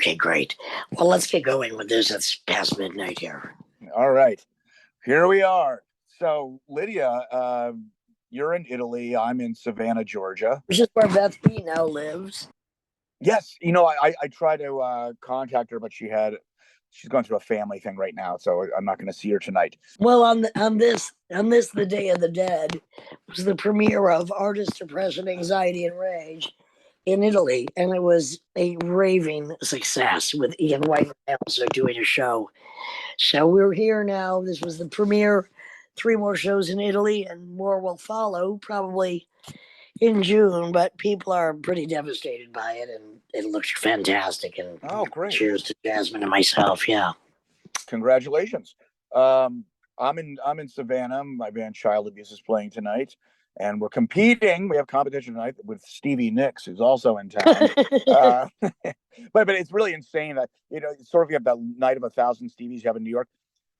Okay, great. Well, let's get going with this. It's past midnight here. All right. Here we are. So, Lydia, you're in Italy. I'm in Savannah, Georgia. This is where Beth B now lives. Yes, I tried to contact her, but she's going through a family thing right now, so I'm not going to see her tonight. Well, on this, the Day of the Dead, was the premiere of Artist Depression, Anxiety, and Rage in Italy, and it was a raving success with Ian White also doing a show. So we're here now. This was the premiere. 3 more shows in Italy, and more will follow, probably in June. But people are pretty devastated by it, and it looks fantastic. And great! Cheers to Jasmine and myself. Yeah. Congratulations. I'm in Savannah. My band Child Abuse is playing tonight, and we're competing. We have competition tonight with Stevie Nicks, who's also in town. But it's really insane that sort of you have that night of 1,000 Stevies you have in New York.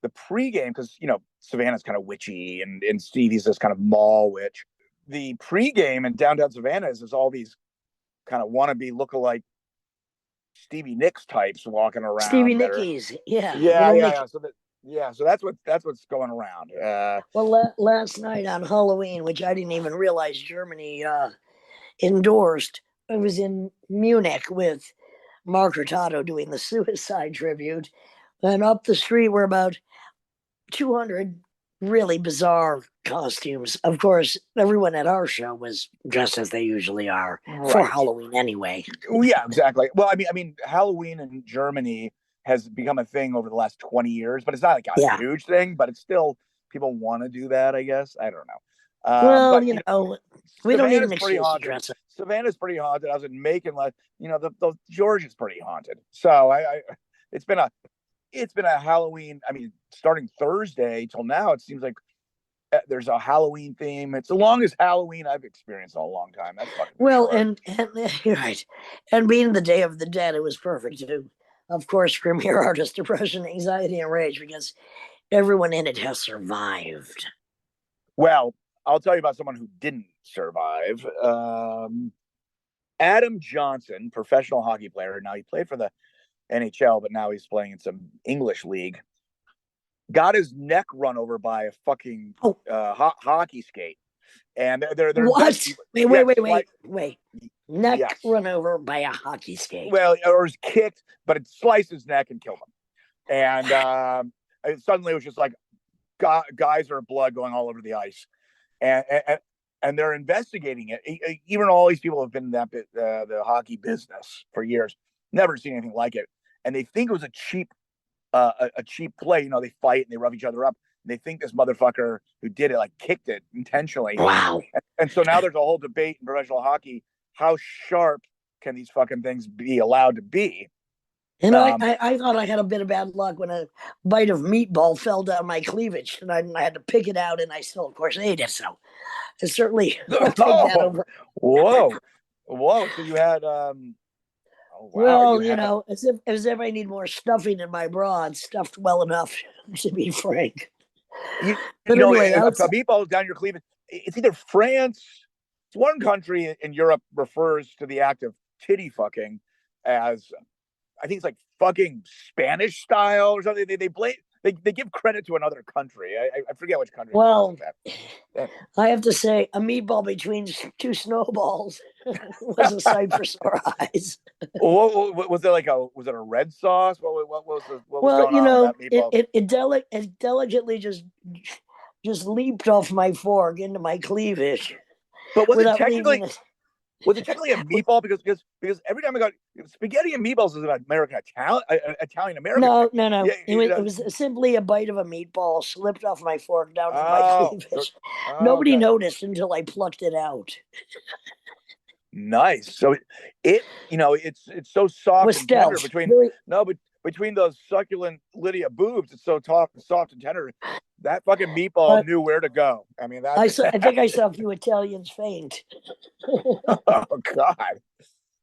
The pregame, because Savannah's kind of witchy, and Stevie's this kind of mall witch. The pregame in downtown Savannah is all these kind of wannabe lookalike Stevie Nicks types walking around. Stevie Nickies, yeah. So that's what's going around. Well, last night on Halloween, which I didn't even realize Germany endorsed, I was in Munich with Mark Hurtado doing the suicide tribute, and up the street were about 200 really bizarre costumes. Of course, everyone at our show was dressed as they usually are for Halloween anyway. Yeah, exactly. Well, I mean, Halloween in Germany has become a thing over the last 20 years, but it's not like a huge thing, but it's still, people want to do that, I guess. I don't know. Well, we don't need an excuse to dress up. Savannah's pretty haunted. I was in Macon, the Georgia's pretty haunted. So it's been a Halloween. I mean, starting Thursday till now, it seems like there's a Halloween theme. It's the longest Halloween I've experienced in a long time. That's fucking well, and you're right. And being the Day of the Dead, it was perfect to, of course, premiere Artist Depression, Anxiety, and Rage, because everyone in it has survived. Well, I'll tell you about someone who didn't survive. Adam Johnson, professional hockey player. Now, he played for the NHL, but now he's playing in some English league. Got his neck run over by a fucking hockey skate. And they're what? Wait. Neck run over by a hockey skate. Well, or was kicked, but it sliced his neck and killed him. And suddenly it was just like guys are blood going all over the ice. And they're investigating it. Even all these people have been in the hockey business for years, never seen anything like it. And they think it was a cheap play. They fight and they rough each other up. And they think this motherfucker who did it kicked it intentionally. Wow. And so now there's a whole debate in professional hockey. How sharp can these fucking things be allowed to be? I thought I had a bit of bad luck when a bite of meatball fell down my cleavage, and I had to pick it out, and I still, of course, ate it. So I certainly take that over. Whoa! So you had wow, well, as if I need more stuffing in my bra. It's stuffed well enough, to be frank. Anyway, a meatball down your cleavage. It's either France. It's one country in Europe refers to the act of titty fucking as, I think it's like fucking Spanish style or something. They give credit to another country. I forget which country. Well, I have to say, a meatball between 2 snowballs was a sight for sore eyes. Was it a red sauce? What was going on with that meatball? It delicately just leaped off my fork into my cleavage. But was it technically a meatball? Because every time I got spaghetti and meatballs is about Italian American. No. Yeah, it was simply a bite of a meatball slipped off my fork down to my cleavage. Nobody noticed until I plucked it out. Nice. So it's so soft and tender between those succulent Lydia boobs. It's so soft and tender. That fucking meatball knew where to go. I mean, I think I saw a few Italians faint. Oh God.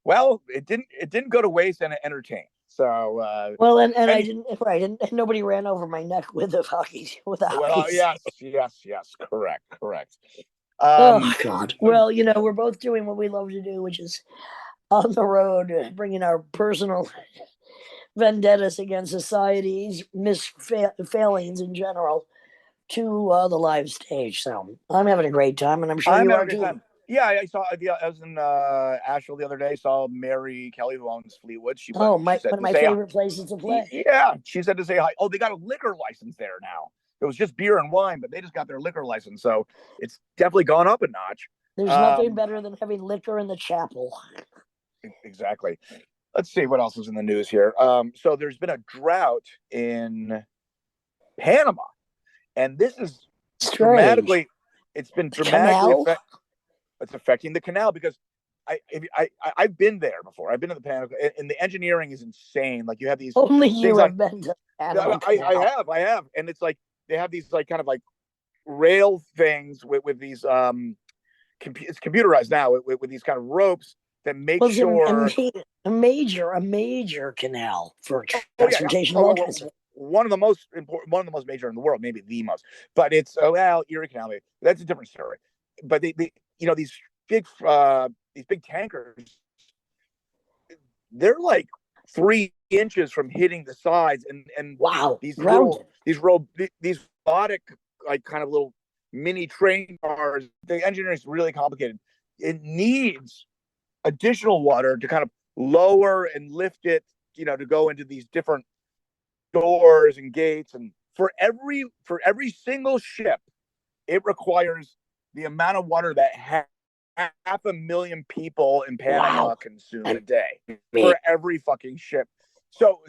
Well, it didn't go to waste, and it entertained. So and I didn't and nobody ran over my neck with a hockey yes, correct. Oh God. Well, we're both doing what we love to do, which is on the road, bringing our personal vendettas against society's failings in general to the live stage. So I'm having a great time, and I'm sure I'm you having are a good too. time. Yeah, I saw. I was in Asheville the other day. Saw Mary Kelly, who owns Fleetwood. She went. Oh, She said one of to my say, favorite places to play. yeah, she said to say hi. Oh, they got a liquor license there now. It was just beer and wine, but they just got their liquor license, so it's definitely gone up a notch. There's nothing better than having liquor in the chapel. Exactly. Let's see what else is in the news here. So there's been a drought in Panama, and this is Strange. dramatically. It's been dramatically it's affecting the canal because I've been there before. I've been to the Panama, and the engineering is insane. Like you have these Only you have on, been to Panama. I have, and it's like they have these like kind of like rail things with these it's computerized now with these kind of ropes that make sure a major canal for transportation. Oh, yeah. One of the most important, one of the most major in the world, maybe the most. But it's Erie Canal. That's a different story. But they these big tankers, they're like 3 inches from hitting the sides, and wow, these robotic like kind of little mini train cars. The engineering is really complicated. It needs additional water to kind of lower and lift it, to go into these different doors and gates. And for every single ship, it requires the amount of water that half a million people in Panama consume a day for every fucking ship. So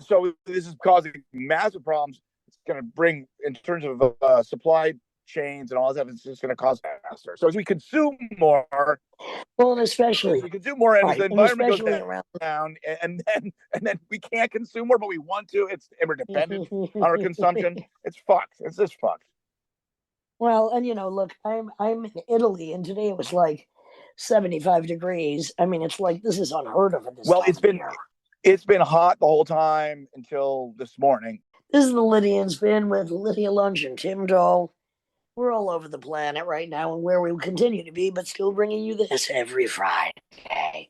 this is causing massive problems. It's going to bring, in terms of supply chains and all that, it's just going to cause disaster. So as we consume more, well, and especially we consume more, and as the environment goes down, and then we can't consume more, but we want to. We're dependent on our consumption. It's fucked. It's just fucked. Well, and look, I'm in Italy, and today it was like 75 degrees. I mean, it's like this is unheard of at this time of year. It's been hot the whole time until this morning. This is the Lydian Spin with Lydia Lunch and Tim Dole. We're all over the planet right now, and where we will continue to be, but still bringing you this every Friday.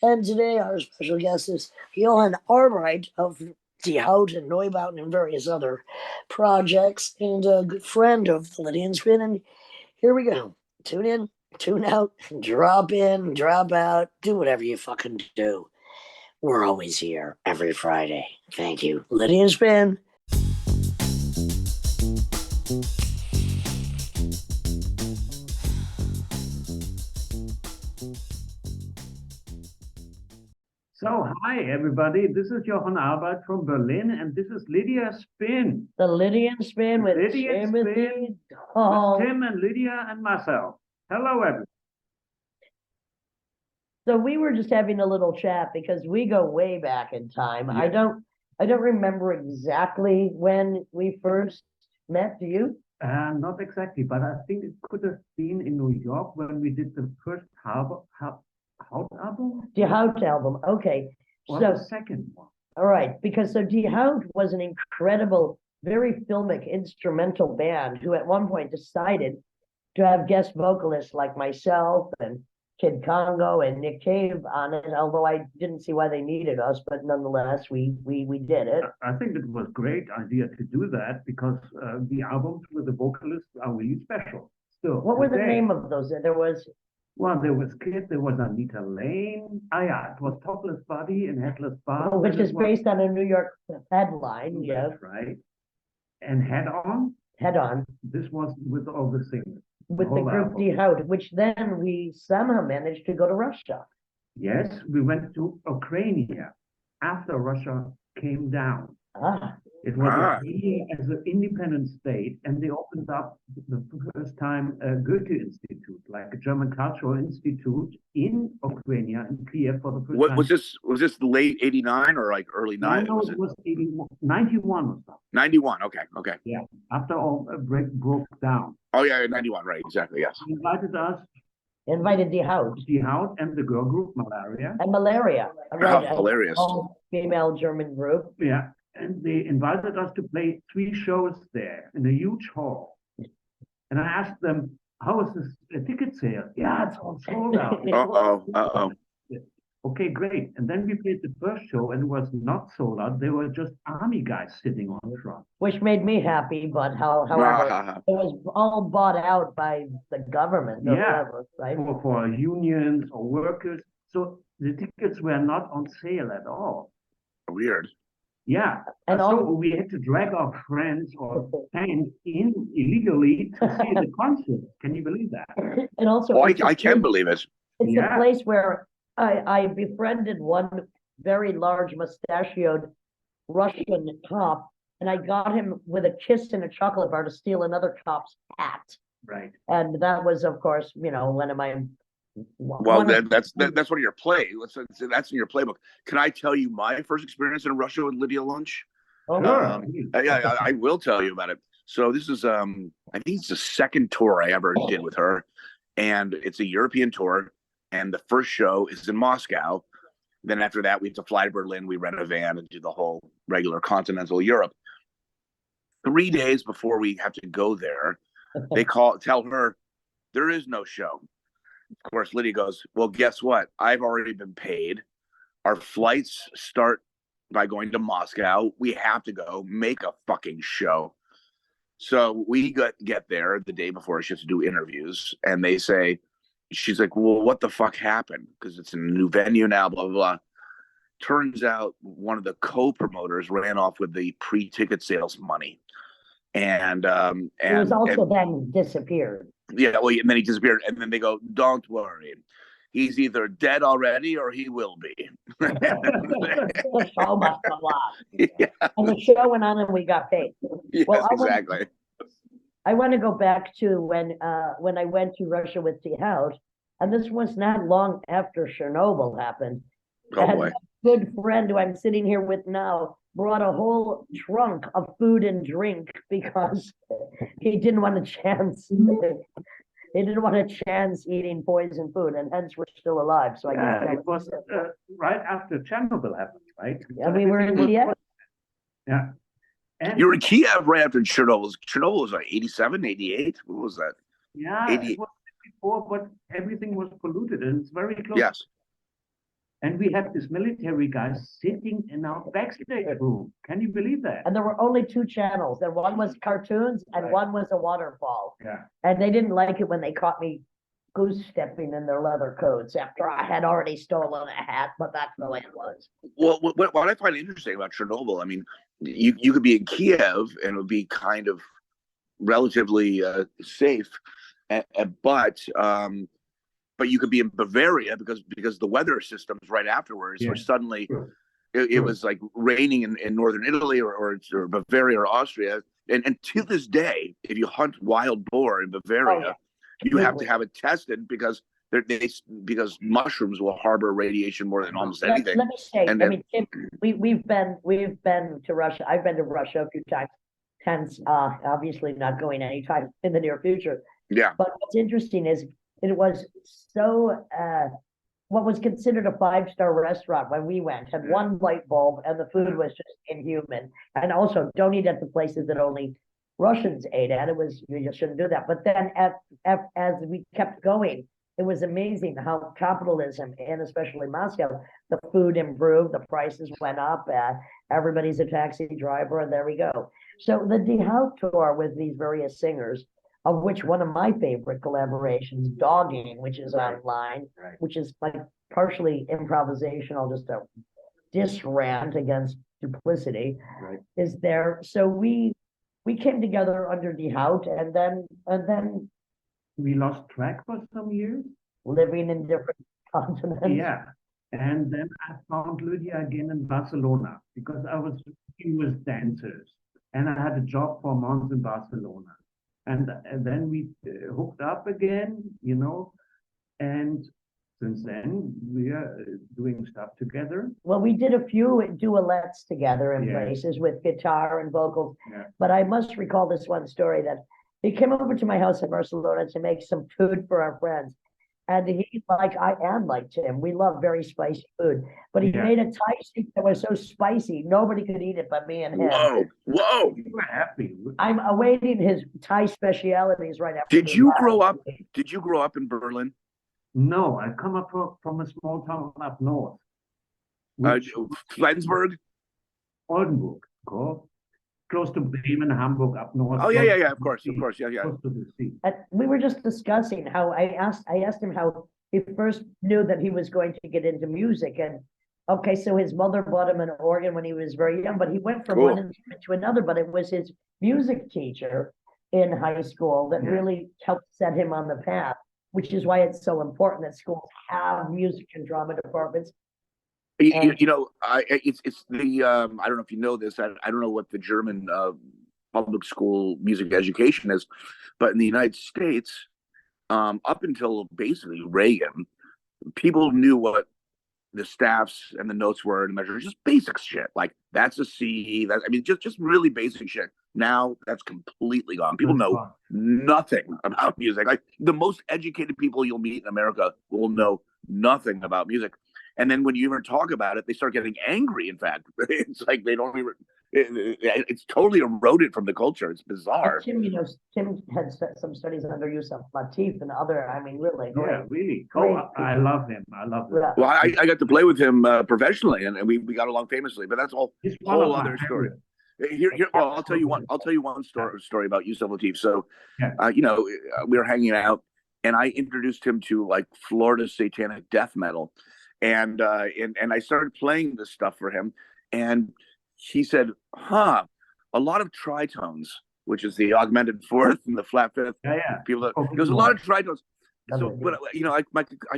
And today our special guest is Jochen Arbeit of Haut and Neubauten and various other projects, and a good friend of the Lydian Spin. And here we go. Tune in, tune out, drop in, drop out, do whatever you fucking do. We're always here every Friday. Thank you. Lydian Spin. So, hi everybody, this is Jochen Arbeit from Berlin, and this is Lydia Spin. The Lydian Spin with Timothy Hall. Tim and Lydia and myself. Hello everybody. So we were just having a little chat because we go way back in time. Yeah. I don't remember exactly when we first met. Do you? Not exactly, but I think it could have been in New York when we did the first Haut album? The Haut album, okay. Or so the second one. All right, because so Die Haut was an incredible, very filmic instrumental band who at one point decided to have guest vocalists like myself and Kid Congo and Nick Cave on it, although I didn't see why they needed us, but nonetheless, we did it. I think it was a great idea to do that because the albums with the vocalists are really special. Still, what were the name of those? There was Kid, there was Anita Lane. It was Topless Body and Headless Bar. Oh, which is based on a New York headline, yes. That's right. And Head On. This was with all the singers. With the group Die Haut, which then we somehow managed to go to Russia. Yes, we went to Ukraine after Russia came down. It was as an independent state, and they opened up the first time a Goethe Institute, like a German cultural institute in Ukraine, in Kiev for the first time. Was this late 89 or like early 90? No, it was 91 or something. 91, okay. Yeah, after all broke down. Oh yeah, 91, right, exactly, yes. He invited Die Haut. Die Haut and the girl group Malaria. And Malaria, right? Hilarious. All-female German group. Yeah. And they invited us to play 3 shows there in a huge hall. And I asked them, how is this ticket sale? Yeah, it's all sold out. Okay, great. And then we played the first show, and it was not sold out. There were just army guys sitting on the front. Which made me happy, but however, it was all bought out by the government or whatever, right? For unions or workers. So the tickets were not on sale at all. Weird. Yeah. And so we had to drag our friends or fans in illegally to see the concert. Can you believe that? And also, I can believe it. It's a place where I befriended one very large mustachioed Russian cop, and I got him with a kiss in a chocolate bar to steal another cop's hat. Right. And that was, of course, one of my. Well, that's one of your play. That's in your playbook. Can I tell you my first experience in Russia with Lydia Lunch? Oh, sure. I will tell you about it. So this is, I think it's the second tour I ever did with her, and it's a European tour. And the first show is in Moscow. Then after that, we have to fly to Berlin. We rent a van and do the whole regular continental Europe. 3 days before we have to go there, they tell her there is no show. Of course, Lydia goes, well, guess what? I've already been paid. Our flights start by going to Moscow. We have to go make a fucking show. So we get there the day before. She has to do interviews, and they say, she's like, well, what the fuck happened? Because it's in a new venue now, blah, blah, blah. Turns out one of the co-promoters ran off with the pre-ticket sales money. And it was also then disappeared. Yeah, well, and then he disappeared. And then they go, don't worry. He's either dead already or he will be. The show must go on. Yeah. And the show went on and we got paid. Yes, well, exactly. I want to go back to when I went to Russia with Haut, and this was not long after Chernobyl happened. Oh boy! A good friend who I'm sitting here with now brought a whole trunk of food and drink because he didn't want a chance. He didn't want a chance eating poison food, and hence we're still alive. So I guess it was right after Chernobyl happened, right? Yeah, we were in Kiev. Yeah. And you were in Kiev right after Chernobyl. Chernobyl was like 87, 88? What was that? Yeah, 88. It was before, but everything was polluted, and it's very close. Yes. And we had this military guy sitting in our backstage room. Can you believe that? And there were only two channels. And one was cartoons and one was a waterfall. Yeah. And they didn't like it when they caught me goose stepping in their leather coats after I had already stolen a hat, but that's the way it was. Well, what I find interesting about Chernobyl, I mean, you could be in Kiev and it would be kind of relatively safe, but you could be in Bavaria because the weather systems right afterwards, where suddenly it was like raining in northern Italy or Bavaria or Austria, and to this day, if you hunt wild boar in Bavaria, you have to have it tested because mushrooms will harbor radiation more than almost anything. Let me say, Tim, we've been to Russia. I've been to Russia a few times. Hence, obviously not going anytime in the near future. Yeah. But what's interesting is it was so. What was considered a 5-star restaurant when we went had one light bulb, and the food was just inhuman. And also, don't eat at the places that only Russians ate at. You just shouldn't do that. But then, as we kept going, it was amazing how capitalism, and especially Moscow, the food improved, the prices went up, everybody's a taxi driver, and there we go. So the Haut tour with these various singers, of which one of my favorite collaborations, Dogging, which is online, which is like partially improvisational, just a diss rant against duplicity, is there. So we came together under the Haut, and then we lost track for some years, living in different continents. Yeah, and then I found Lydia again in Barcelona because I was working with dancers, and I had a job for months in Barcelona, and then we hooked up again, and since then we are doing stuff together. Well, we did a few duets together in places with guitar and vocals, but I must recall this one story that he came over to my house in Barcelona to make some food for our friends. And I am like Tim, we love very spicy food, but he made a Thai soup that was so spicy, nobody could eat it but me and him. Whoa. You were happy. I'm awaiting his Thai specialities right after. Did you grow up in Berlin? No, I come up from a small town up north, which Flensburg. Oldenburg, close to Bremen, Hamburg, up north. Oh, close yeah, to of the course, sea, yeah. close to the sea. We were just discussing how I asked him how he first knew that he was going to get into music. And okay, so his mother bought him an organ when he was very young, but he went from Cool. one instrument to another. But it was his music teacher in high school that really helped set him on the path, which is why it's so important that schools have music and drama departments. You know, it's the I don't know if you know this. I don't know what the German public school music education is, but in the United States, up until basically Reagan, people knew what the staffs and the notes were and measure, just basic shit. Like that's a C. That I mean, just really basic shit. Now that's completely gone. People know nothing about music. Like the most educated people you'll meet in America will know nothing about music. And then when you even talk about it, they start getting angry. In fact, it's like they don't even. It's totally eroded from the culture. It's bizarre. Tim, you know, Tim had some studies under Yusuf Lateef and other. I mean, really. Really. Great. I love him. I love him. Well, I got to play with him professionally, and we got along famously. But that's a whole other story. Here, well, I'll tell you one story about Yusuf Lateef. So, you know, we were hanging out, and I introduced him to like Florida satanic death metal, and I started playing this stuff for him, and he said, "Huh, a lot of tritones, which is the augmented fourth and the flat fifth. People, there's a lot of tritones." So, but you know, I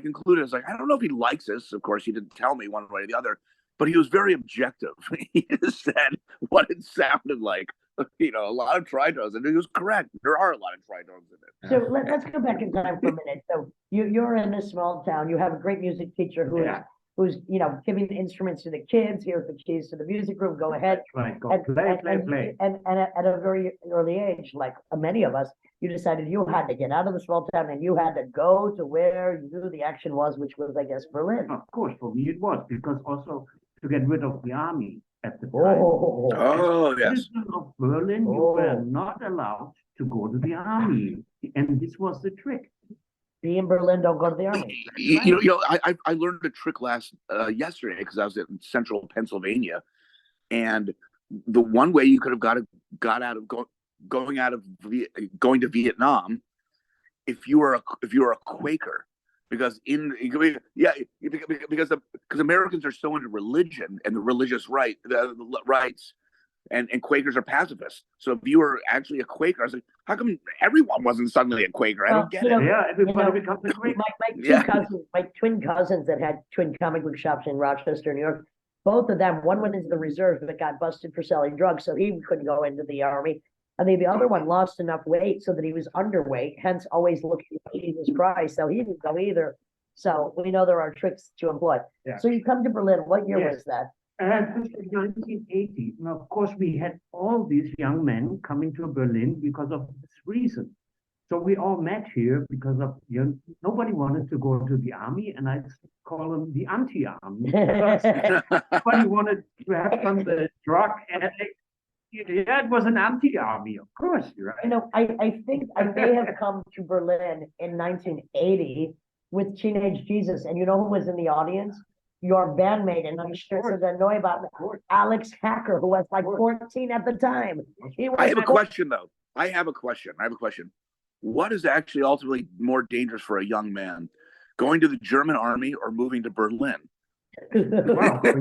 concluded, I was like, I don't know if he likes this. Of course, he didn't tell me one way or the other, but he was very objective. He just said what it sounded like. You know, a lot of tritones, and he was correct. There are a lot of tritones in it. So let's go back in time for a minute. So you're in a small town. You have a great music teacher who's you know giving the instruments to the kids. Here's the keys to the music room. Go ahead. Right. Go play. And at a very early age, like many of us, you decided you had to get out of the small town and you had to go to where you knew the action was, which was, I guess, Berlin. Of course, for me it was, because also to get rid of the army at the time. Yes. Citizen of Berlin, you were not allowed to go to the army, and this was the trick. Be in Berlin, don't go to the army. You know, I learned a trick yesterday because I was in central Pennsylvania, and the one way you could have got out of going to Vietnam, if you were a Quaker, because because Americans are so into religion and the religious rights, and Quakers are pacifists. So if you were actually a Quaker, I was like, how come everyone wasn't suddenly a Quaker? I don't get it. Everybody becomes a Quaker. My twin cousins that had twin comic book shops in Rochester, New York, both of them, one went into the reserve but got busted for selling drugs, so he couldn't go into the army. And the other one lost enough weight so that he was underweight, hence always looking at Jesus Christ. So he didn't go either. So we know there are tricks to employ. So you come to Berlin. What year was that? And this was 1980. Now, of course, we had all these young men coming to Berlin because of this reason. So we all met here because of nobody wanted to go to the army, and I call them the anti-army. Nobody wanted to have some drug addict. Yeah, it was an anti-army, of course, right? You know, I think I may have come to Berlin in 1980 with Teenage Jesus, and you know who was in the audience? Your bandmate in Einstürzende, Neubauten, Alex Hacker, who was like 14 at the time. I have a question, though. I have a question. What is actually ultimately more dangerous for a young man, going to the German army or moving to Berlin? Wow, so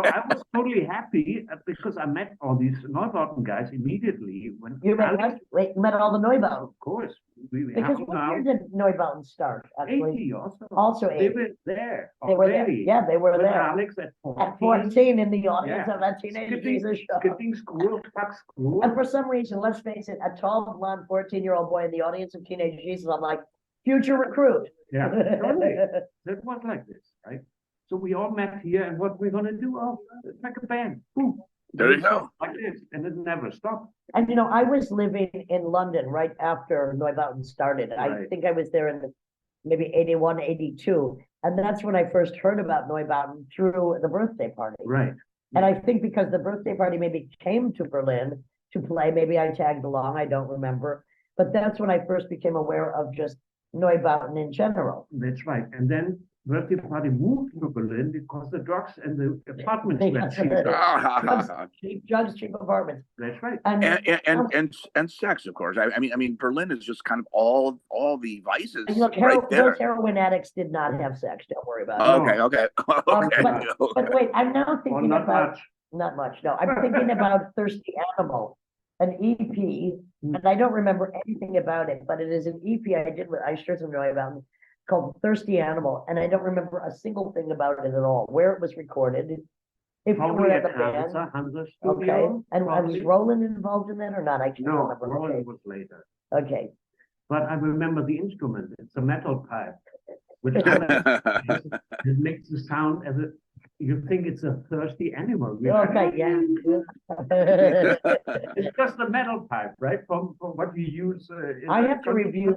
I was totally happy because I met all these Neubauten guys immediately. When you met all the Neubauten, of course. Because what year did Neubauten start? Actually, 80 also 80. They were there. They were there. Yeah, they were there. Alex at 14 in the audience of that Teenage Jesus show. Skipping school, school. And for some reason, let's face it, a tall, blonde, 14-year-old boy in the audience of Teenage Jesus, I'm like, future recruit. Yeah, totally. That was like this, right? So we all met here, and what we're gonna do? Oh, like a band. Boom. There you go. Like this, and it never stopped. And you know, I was living in London right after Neubauten started. Right. I think I was there in maybe 81, 82. And that's when I first heard about Neubauten through the birthday party. Right. And I think because the birthday party maybe came to Berlin to play, maybe I tagged along, I don't remember. But that's when I first became aware of just Neubauten in general. That's right. And then birthday party moved to Berlin because the drugs and the apartments were cheaper. Cheap drugs, cheap apartments. That's right. And sex, of course. I mean, Berlin is just kind of all the vices Look, right there. those heroin addicts did not have sex. Don't worry about it. Okay. But wait, I'm now thinking not about much. not much. No, I'm thinking about Thirsty Animal, an EP, and I don't remember anything about it, but it is an EP I did with Einstürzende about called Thirsty Animal, and I don't remember a single thing about it at all. Where it was recorded, if you were at the band, Hansa okay, studio, and was Roland involved in that or not? I can't No, remember. Roland was later. Okay. But I remember the instrument. It's a metal pipe, which it makes the sound as a. You think it's a thirsty animal. Okay, yeah. It's just a metal pipe, right? From what you use. I have to review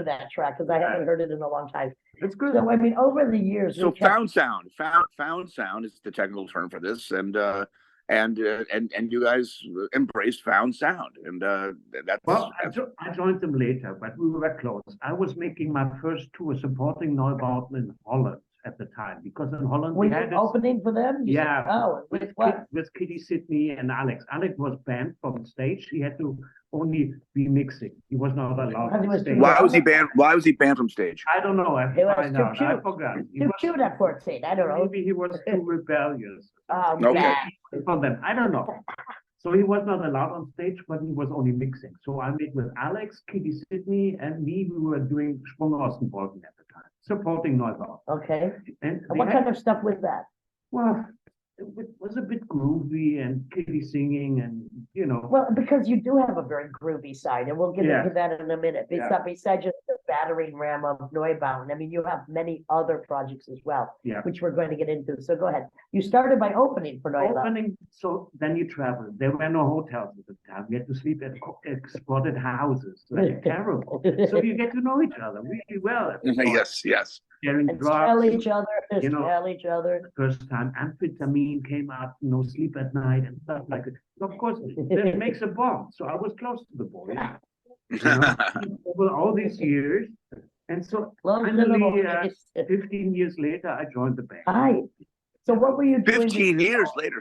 that track because I haven't heard it in a long time. It's good. So I mean, over the years, So found sound is the technical term for this, and you guys embraced found sound, and that's. Well, I joined them later, but we were close. I was making my first tour supporting Neubauten in Holland at the time, because in Holland we had opening for them. Yeah. Oh, with what? With Kitty Sidney and Alex. Alex was banned from stage. He had to only be mixing. He was not allowed. Why was he banned? Why was he banned from stage? I don't know. I forgot. Too cute at 14. I don't know. Maybe he was too rebellious. Okay. For them, I don't know. So he was not allowed on stage, but he was only mixing. So I made with Alex, Kitty Sidney, and me. We were doing Sprung-Ostenbolken at the time, supporting Neubauten. Okay. And what kind of stuff was that? Well, it was a bit groovy and Kitty singing and, you know. Well, because you do have a very groovy side, and we'll get into that in a minute. Besides just the battering ram of Neubauten, I mean, you have many other projects as well, which we're going to get into. So go ahead. You started by opening for Neubauten. So then you traveled. There were no hotels at the time. You had to sleep at squatted houses. Like terrible. So you get to know each other really well. Yes. Sharing drugs. Tell each other. First time amphetamine came out, no sleep at night and stuff like that. So of course, that makes a bond. So I was close to the boys, over all these years. And so finally, 15 years later, I joined the band. So what were you doing? 15 years later,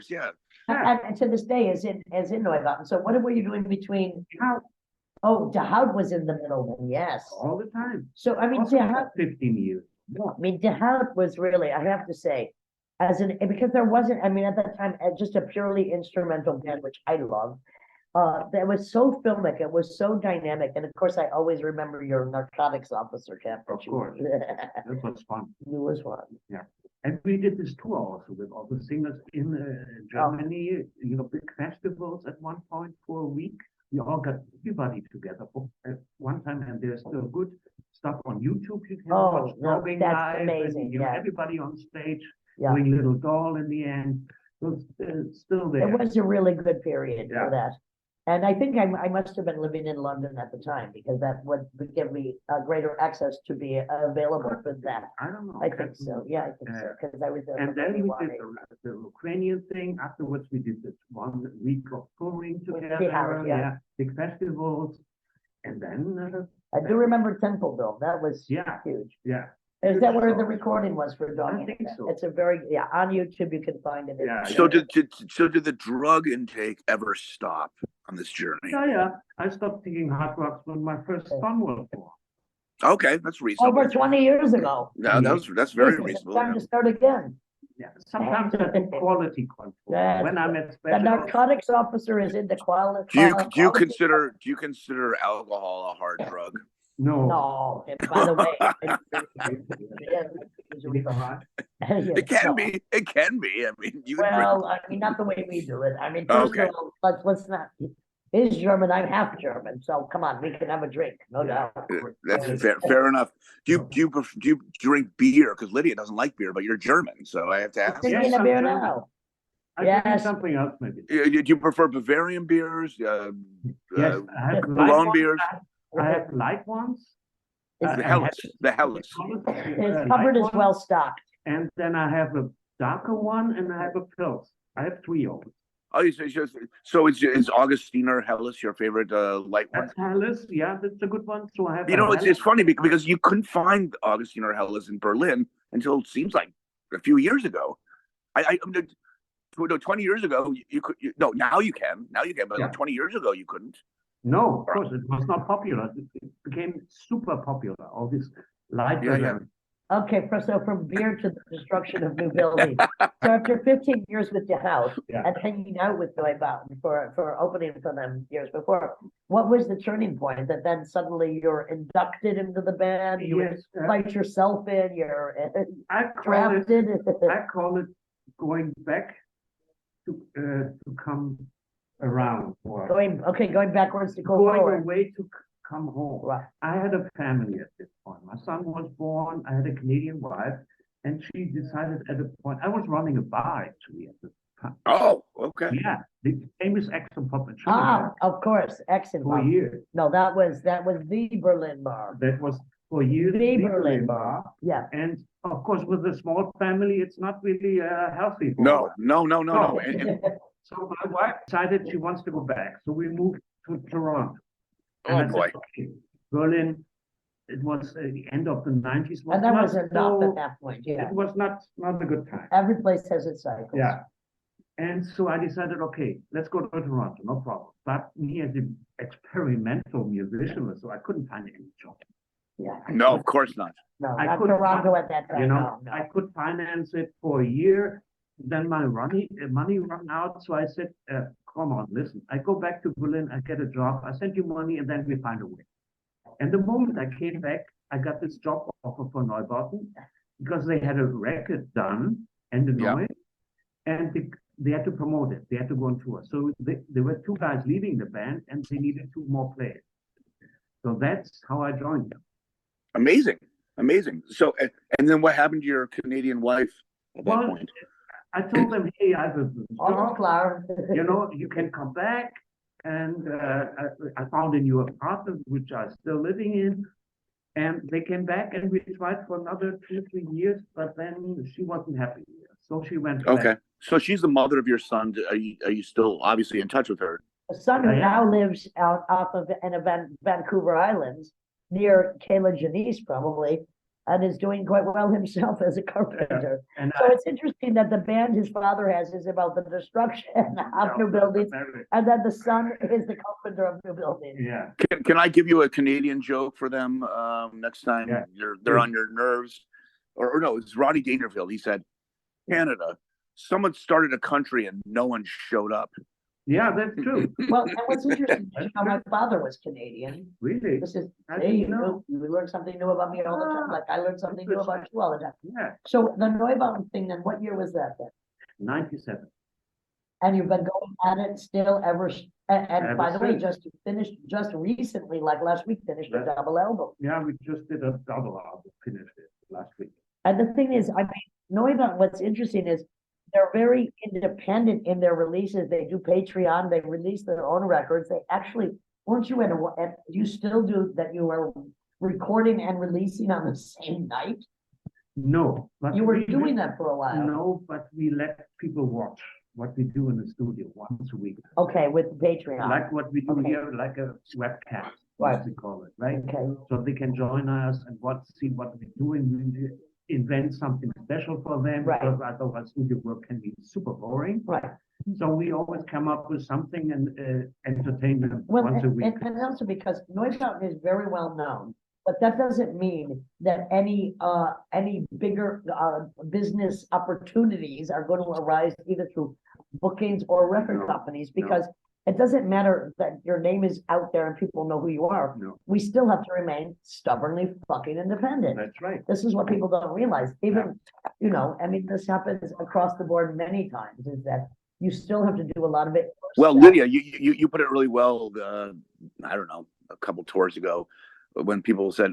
And to this day, as in Neubauten. So what were you doing between? De Haut was in the middle then, yes. All the time. So I mean, 15 years. I mean, De Haut was really, I have to say, because there wasn't, I mean, at that time, just a purely instrumental band, which I love. That was so filmic, it was so dynamic, and of course, I always remember your narcotics officer camp. Of course, that was fun. It was fun. Yeah, and we did this tour also with all the singers in Germany. You know, big festivals at one point for a week. We all got everybody together at one time, and there's still good stuff on YouTube. You can watch Dropping that's Live, amazing. And, you know, everybody on stage doing Little Doll in the end. So it's still there. It was a really good period for that. And I think I must have been living in London at the time, because that would give me greater access to be available for that. I don't know. I think so. Yeah, I think so. Because I was there. And then we did the Ukrainian thing. Afterwards, we did this 1 week of touring together. Big festivals. And then I do remember Templedome. That was huge. Yeah. Is that where the recording was for Dog? I think so. It's a very on YouTube. You can find it. So did the drug intake ever stop on this journey? Yeah. I stopped taking hard drugs when my first son was born. Okay, that's reasonable. Over 20 years ago. No, that's very reasonable. Time to start again. Yeah, sometimes I do quality control. When I'm at special. The narcotics officer is into quality. Do you consider alcohol a hard drug? No. And by the way, it can be. It can be. I mean, I mean, not the way we do it. I mean, first of all, let's not. He's German. I'm half German, so come on, we can have a drink, no doubt. That's fair enough. Do you drink beer? Because Lydia doesn't like beer, but you're German, so I have to ask. Drinking a beer now. I drink something else, maybe. Do you prefer Bavarian beers? Yes, I have Cologne beers. I have light ones. The Hellas. His cupboard is well stocked. And then I have a darker one, and I have a Pils. I have 3 of them. Oh, it's just so is Augustiner Helles your favorite light one? That's Helles. Yeah, that's a good one. So I have You a know, it's Helles. funny because you couldn't find Augustiner Helles in Berlin until it seems like a few years ago. No, 20 years ago you could. No, now you can. Now you can, but Yeah. 20 years ago you couldn't. No, of course, it was not popular. It became super popular, all this light Yeah, yeah. Berlin. Okay, so from beer to the destruction of new buildings. So after 15 years with your house Yeah. and hanging out with Neubauten for opening for them years before, what was the turning point that then suddenly you're inducted into the band? You Yes, invite yourself in, you're I call drafted. it going back to come around, or going backwards to go going forward. away to come home. Right. I had a family at this point. My son was born. I had a Canadian wife, and she decided at a point. I was running a bar actually at the time. Oh, okay. Yeah, the famous Exxon Pop and Sugar Ah, Bar of course, excellent. for years. No, that was the Berlin bar. That was for years The the Berlin Berlin bar. bar. Yeah. And of course, with a small family, it's not really healthy for No, her. no. And, So my wife decided she wants to go back. So we moved to Toronto. oh I boy. said, okay, Berlin, it was the end of the 90s. And that was enough so- at that point, yeah. It was not a good time. Every place has its cycles. Yeah. And so I decided, okay, let's go to Toronto, no problem. But me as an experimental musician, so I couldn't find any job. Yeah. No, of course not. No, I not couldn't Toronto find- at that time, You know, no. I could finance it for a year. Then my money run out. So I said, come on, listen, I go back to Berlin, I get a job, I send you money, and then we find a way. And the moment I came back, I got this job offer for Neubauten because they had a record done and the Yeah. noise, and they had to promote it. They had to go on tour. So there were two guys leaving the band, and they needed two more players. So that's how I joined them. Amazing. So, and then what happened to your Canadian wife at that point? I told them, hey, I have a All job. flower. You know, you can come back. And I found a new apartment, which I'm still living in. And they came back and we tried for another 2-3 years, but then she wasn't happy. So she went back. Okay. So she's the mother of your son. Are you still obviously in touch with her? A son who I am. now lives out off of Vancouver Islands, near Kayla Janice probably, and is doing quite well himself as a carpenter. And So it's interesting that the band his father has is about the destruction of new buildings, and then the son is the carpenter of new buildings. Yeah. Can I give you a Canadian joke for them next time Yeah. they're on your nerves? Or no, it's Rodney Dangerfield. He said, Canada, someone started a country and no one showed up. Yeah, that's true. Well, and what's interesting, is, my father was Canadian. Really? This is, I hey, didn't know. you learn something new about me all the time, like I learned something new about you all the time. Yeah. So the Neubauten thing, then what year was that then? 97. And you've been going at it still ever, and Ever by the way, since. just finished, just recently, like last week, finished a Yeah. double album. Yeah, we just did a double album, finished it last week. And the thing is, I mean, Neubauten, what's interesting is they're very independent in their releases. They do Patreon, they release their own records. They actually, weren't you you still do that, you are recording and releasing on the same night? No, but You were we- doing that for a while. No, but we let people watch what we do in the studio once a week. Okay, with Patreon. Like what we do Okay. here, like a webcast, Right. as we call it, right? Okay, So they can join us and see what we're doing, we invent something special for them, Right. because otherwise studio work can be super boring. right. So we always come up with something and entertain them Well, once a week. and also because Neubauten is very well known, but that doesn't mean that any bigger business opportunities are going to arise either through bookings or record No, companies, because it doesn't matter that your name is out there and people know who you are. No, We still have to remain stubbornly fucking independent. that's right. This is what people don't realize. Even, you know, I mean, this happens across the board many times, is that you still have to do a lot of it Well, yourself. Lydia, you put it really well. I don't know, a couple tours ago, when people said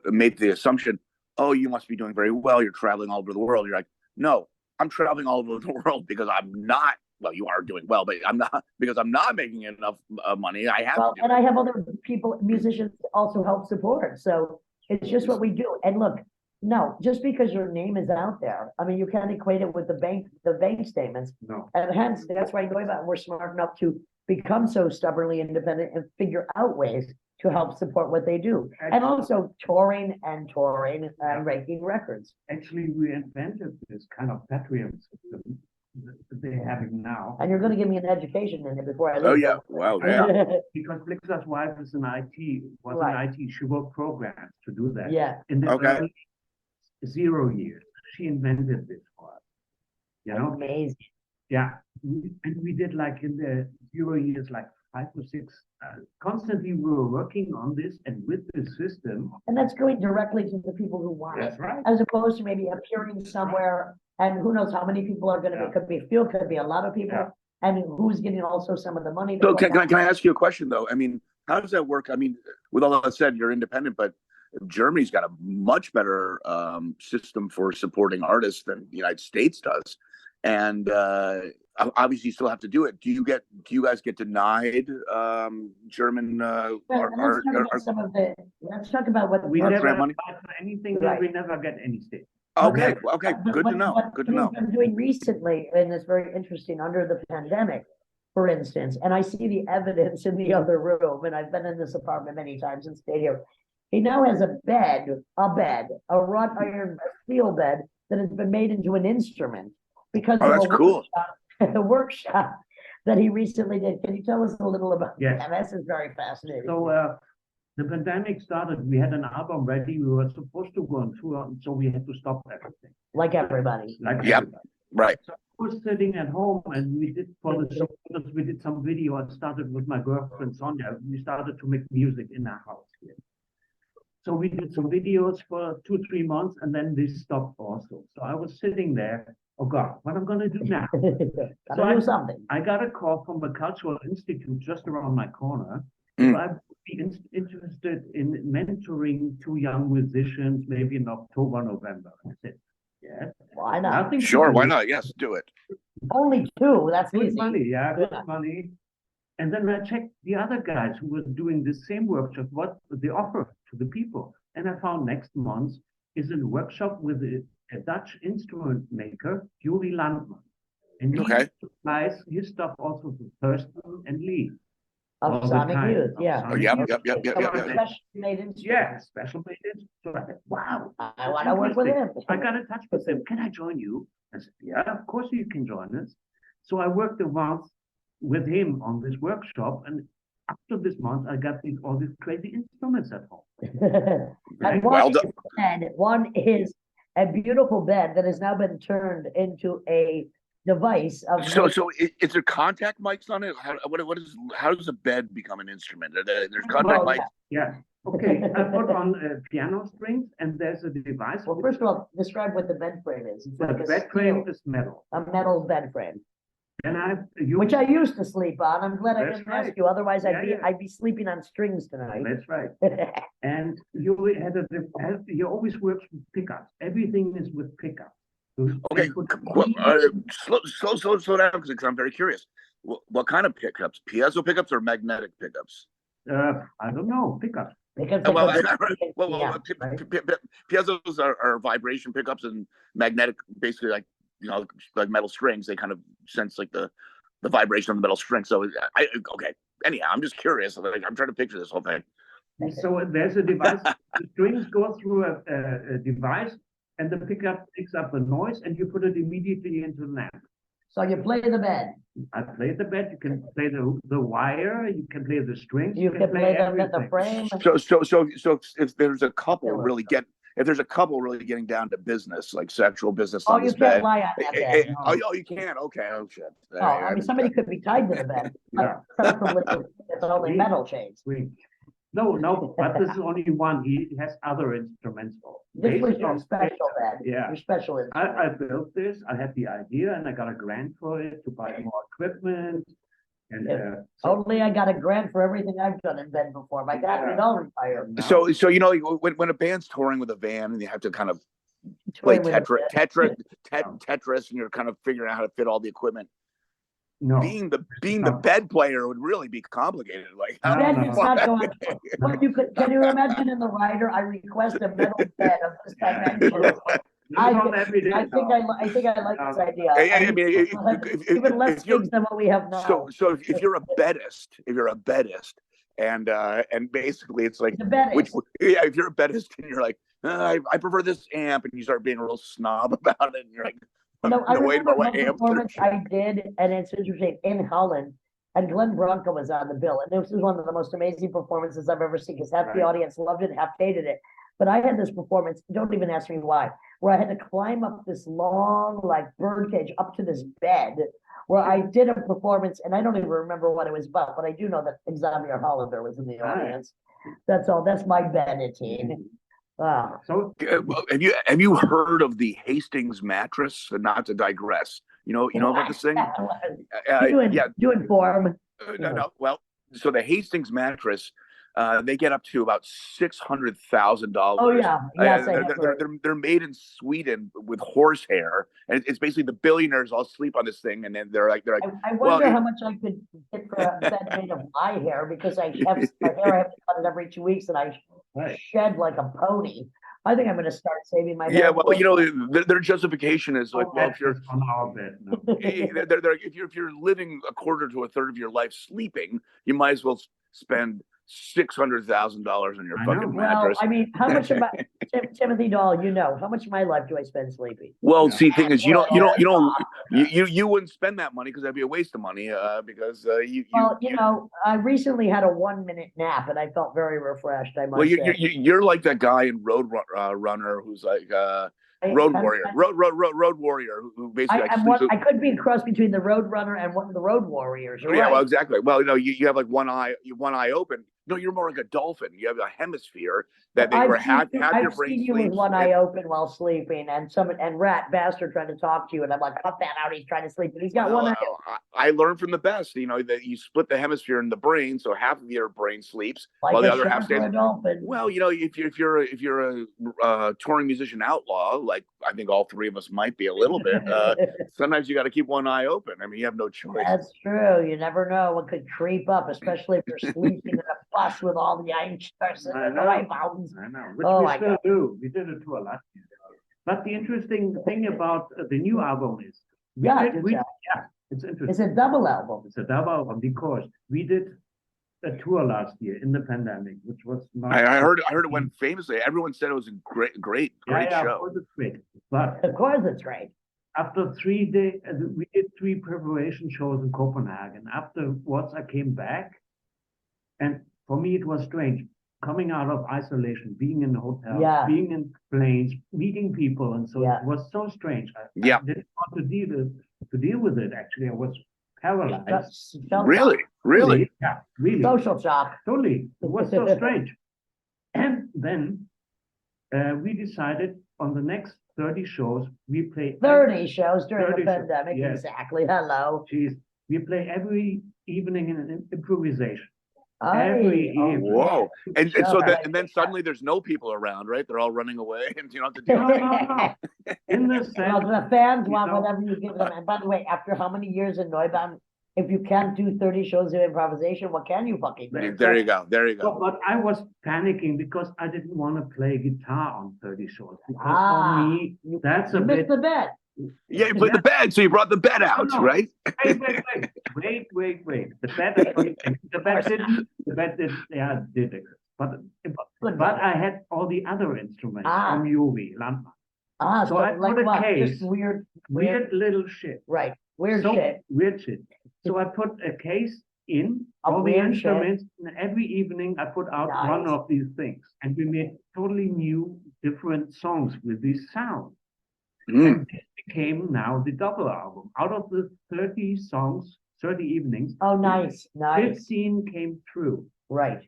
made the assumption, oh, you must be doing very well. You're traveling all over the world. You're like, no, I'm traveling all over the world because I'm not. Well, you are doing well, but I'm not, because I'm not making enough money. I have Well, to do and it. I have other people, musicians to also help support, so it's just what we do. And look, No, just because your name is out there, I mean, you can't equate it with the bank statements. No. And hence, that's why Neubauten, we're smart enough to become so stubbornly independent and figure out ways to help support what they do. And also touring and breaking records. Actually, we invented this kind of Patreon system that they're having now. And you're going to give me an education in it before I leave. Oh yeah, wow, yeah. Because Blixer's wife is in IT, was Right. in IT. She wrote programs to do that. Yeah. In the Okay. early 0 years, she invented this for us. You know? Amazing. Yeah. And we did like in the 0 years, like 5 or 6. Constantly we were working on this and with this system. And that's going directly to the people who want That's it, right. as opposed to maybe appearing somewhere, and who knows how many people are going to be, could be a few, could be a lot of people, Yeah. and who's getting also some of the money. So can I ask you a question though? I mean, how does that work? I mean, with all that said, you're independent, but Germany's got a much better system for supporting artists than the United States does, and obviously you still have to do it. Do you guys get denied German Let's talk about what We never grant money? applied for anything, Right. we never get any state. Okay, But good to know. Good to know. What we've been doing recently, and it's very interesting, under the pandemic, for instance, and I see the evidence in the other room, and I've been in this apartment many times and stayed here. He now has a wrought iron steel bed that has been made into an instrument because Oh, of that's cool. a workshop that he recently did. Can you tell us a little about Yes. that? This is very fascinating. So the pandemic started, we had an album ready, we were supposed to go on tour, so we had to stop everything. Like everybody. Like Yep. everybody. Right. So I was sitting at home and we did for the shows, we did some video. I started with my girlfriend Sonja. We started to make music in our house here. So we did some videos for 2-3 months and then this stopped also. So I was sitting there, oh God, what I'm gonna do now? Gotta So do something. I got a call from the Cultural Institute just around my corner. Mm. So I'd be interested in mentoring 2 young musicians, maybe in October, November. I said, yes. Why not? Nothing to Sure, do. why not? Yes, do it. Only 2, that's Good easy. money, good Yeah. money. And then I checked the other guys who were doing the same workshop, what they offer to the people. And I found next month is a workshop with a Dutch instrument maker, Yuri Landman. And he Okay. supplies his stuff also to Thurston and Lee. Of all the Sonic time. Youth, Of yeah. Sonic Oh, yep, Youth. yep, yep, yep, So yep, it's yep. specially made instruments. Yeah, special made it. So I said, wow. I want to work with him. I got in touch with him. Can I join you? I said, yeah, of course you can join us. So I worked a month with him on this workshop. And after this month, I got all these crazy instruments at home. And Well done. one is a beautiful bed that has now been turned into a device of. So is there contact mics on it? How does a bed become an instrument? There's contact Oh, mics. Yeah. Okay. I put on piano strings and there's a device. Well, first of all, describe what the bed frame is. It's the like bed frame is metal. a metal bed frame, And which I used to sleep on. I'm glad I That's didn't right. ask you. Otherwise, Yeah. I'd be sleeping on strings tonight. That's right. And you he always works with pickups. Everything is with pickups. So Okay, they put well, keys- slow down because I'm very curious. What kind of pickups? Piezo pickups or magnetic pickups? I don't know, pickups. Because Well, yeah, right? piezos are vibration pickups, and magnetic, basically like like metal strings. They kind of sense like the vibration of the metal string. So okay. Anyhow, I'm just curious. Like, I'm trying to picture this whole thing. So there's a device. The strings go through a device, and the pickup picks up the noise, and you put it immediately into the amp. So you play the bed. I play the bed. You can play the wire. You can play the strings. You can play the everything. frame. So if there's a couple really getting down to business, like sexual business Oh, on you this can't bed. lie on that bed. No. Oh, you can't. Okay. Oh shit. Oh, I mean, somebody could be tied to the bed. Yeah. Preferably it's only metal chains. No, but this is only one. He has other instruments. This was based your on- special bed. Yeah. Your special instrument. I built this. I had the idea, and I got a grant for it to buy more equipment. And Yeah. Only I got a grant for everything I've done in bed before. My God, we'd all retire. So when a band's touring with a van and you have to kind of play Touring with a Tetris, and you're kind of figuring out how to fit all the equipment. No. being the bed player would really be complicated. Like, how Bed do you does want- not go on. Well, can you imagine in the rider, I request a metal bed of this dimension. I Not think every day. I think I like this idea. I mean, We'll have even less if you're gigs than what we have now. so if you're a bedist, and basically it's like The bed which is. if you're a bedist and you're like I prefer this amp, and you start being a real snob about it, and you're like, No, I wait remember about one what amp. performance I did, and it's interesting, in Holland, and Glenn Branca was on the bill, and this was one of the most amazing performances I've ever seen, because half the audience loved it, half hated it. But I had this performance, don't even ask me why, where I had to climb up this long, like, birdcage up to this bed, where I did a performance, and I don't even remember what it was about, but I do know that Xavier Hollander was in the audience. That's all, that's my vanity. Wow. So Have you heard of the Hastings mattress? And not to digress, you know about this thing. Do inform. No. Well, so the Hastings mattress, they get up to about $600,000. Oh yeah, yes, they're made in Sweden with horsehair, and it's basically the billionaires all sleep on this thing, and then they're like, I wonder how much I could get for a bed made of my hair, because I have my hair. I have to cut it every 2 weeks, and I shed like a pony. I think I'm going to start saving my hair. Yeah, well, their justification is like, well, if you're on our bed, no. if you're living a quarter to a third of your life sleeping, you might as well spend $600,000 on your fucking mattress. Well, I mean, how much about Timothy Dahl? How much of my life do I spend sleeping? Well, see, thing is, you wouldn't spend that money, because that'd be a waste of money. Because I recently had a 1-minute nap, and I felt very refreshed. I must say. You're like that guy in Road Runner who's like Road Warrior, who basically I could be a cross between the Road Runner and one of the Road Warriors. You're right. Well, exactly. Well, you have like one eye open. No, you're more like a dolphin. You have a hemisphere that they were half your brain seen you with one eye open while sleeping, and Rat Bastard trying to talk to you, and I'm like, cut that out. He's trying to sleep, but he's got one eye. I learned from the best. That you split the hemisphere in the brain, so half of your brain sleeps like while the other half stays. Dolphin. Well, if you're a touring musician outlaw, like I think all three of us might be a little bit, sometimes you got to keep one eye open. I mean, you have no choice. That's true. You never know what could creep up, especially if you're sleeping in a bus with all the Einstürzende and the Neubauten. I know, which we still do. We did it to a last year. But the interesting thing about the new album is, it's interesting. It's a double album. It's a double album because we did a tour last year in the pandemic, which was not. I heard it went famously. Everyone said it was a great show. Of course it's great. But of course it's great. After 3 days, we did 3 preparation shows in Copenhagen. Afterwards, I came back, and for me it was strange coming out of isolation, being in the hotel, being in planes, meeting people, and so it was so strange. I didn't want to deal with it. Actually, I was paralyzed. Really? Yeah, really. Social shock. Totally. It was so strange. And then we decided on the next 30 shows, we play 30 shows during the pandemic. Yes. Exactly. Hello. Jeez. We play every evening in an improvisation. Every evening. Whoa. And then suddenly there's no people around, right? They're all running away, and you don't have to do anything. No. In the sense, well, the fans want whatever you give them. And by the way, after how many years in Neubauten, if you can't do 30 shows of improvisation, what can you fucking do? There you go. But I was panicking because I didn't want to play guitar on 30 shows. Because for me, that's a bit. Missed the bet. Yeah, you played the bed, so you brought the bed out, right? Wait. The bed did exist. But I had all the other instruments from UV, Landmann. So I put a case. Just weird little shit. Right. Weird shit. So I put a case in all the instruments, and every evening I put out one of these things. And we made totally new, different songs with these sounds. And this became now the double album. Out of the 30 songs, 30 evenings. Oh, nice. 15 came true. Right.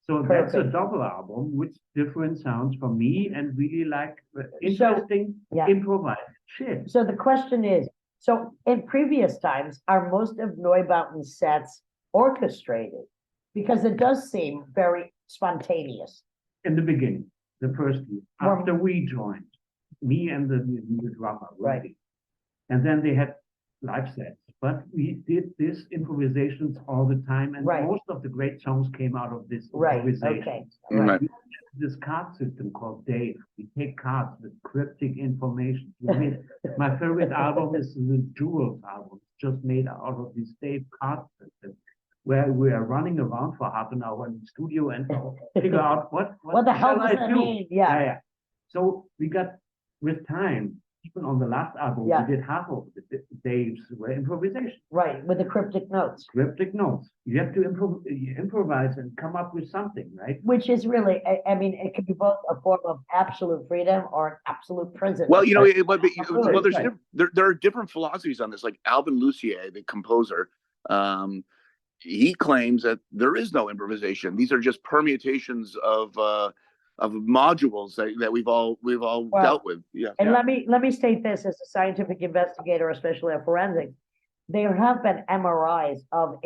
So that's a double album with different sounds for me and really like interesting improvised shit. So the question is, so in previous times, are most of Neubauten's sets orchestrated? Because it does seem very spontaneous. In the beginning, the first year, after we joined. Me and the drummer, right? And then they had live sets, but we did this improvisations all the time, and Right. most of the great songs came out of this Right, improvisation. okay, Right. right. We have this card system called Dave. We take cards with cryptic information. My favorite album is the Jewels album, just made out of this Dave card system, where we are running around for half an hour in the studio and figure out What the hell shall does I that do? mean? Yeah. Yeah. So we got, with time, even on the last album, Yeah. we did half of the Dave's were improvisation. Right, with the cryptic notes. Cryptic notes. You have to improvise and come up with something, right? Which is really, I mean, it could be both a form of absolute freedom or an absolute prison. Well, you know, Right. there are different philosophies on this. Like Alvin Lucier, the composer, he claims that there is no improvisation. These are just permutations of modules that we've all dealt with. Yeah. And let me state this as a scientific investigator, especially of forensics. There have been MRIs of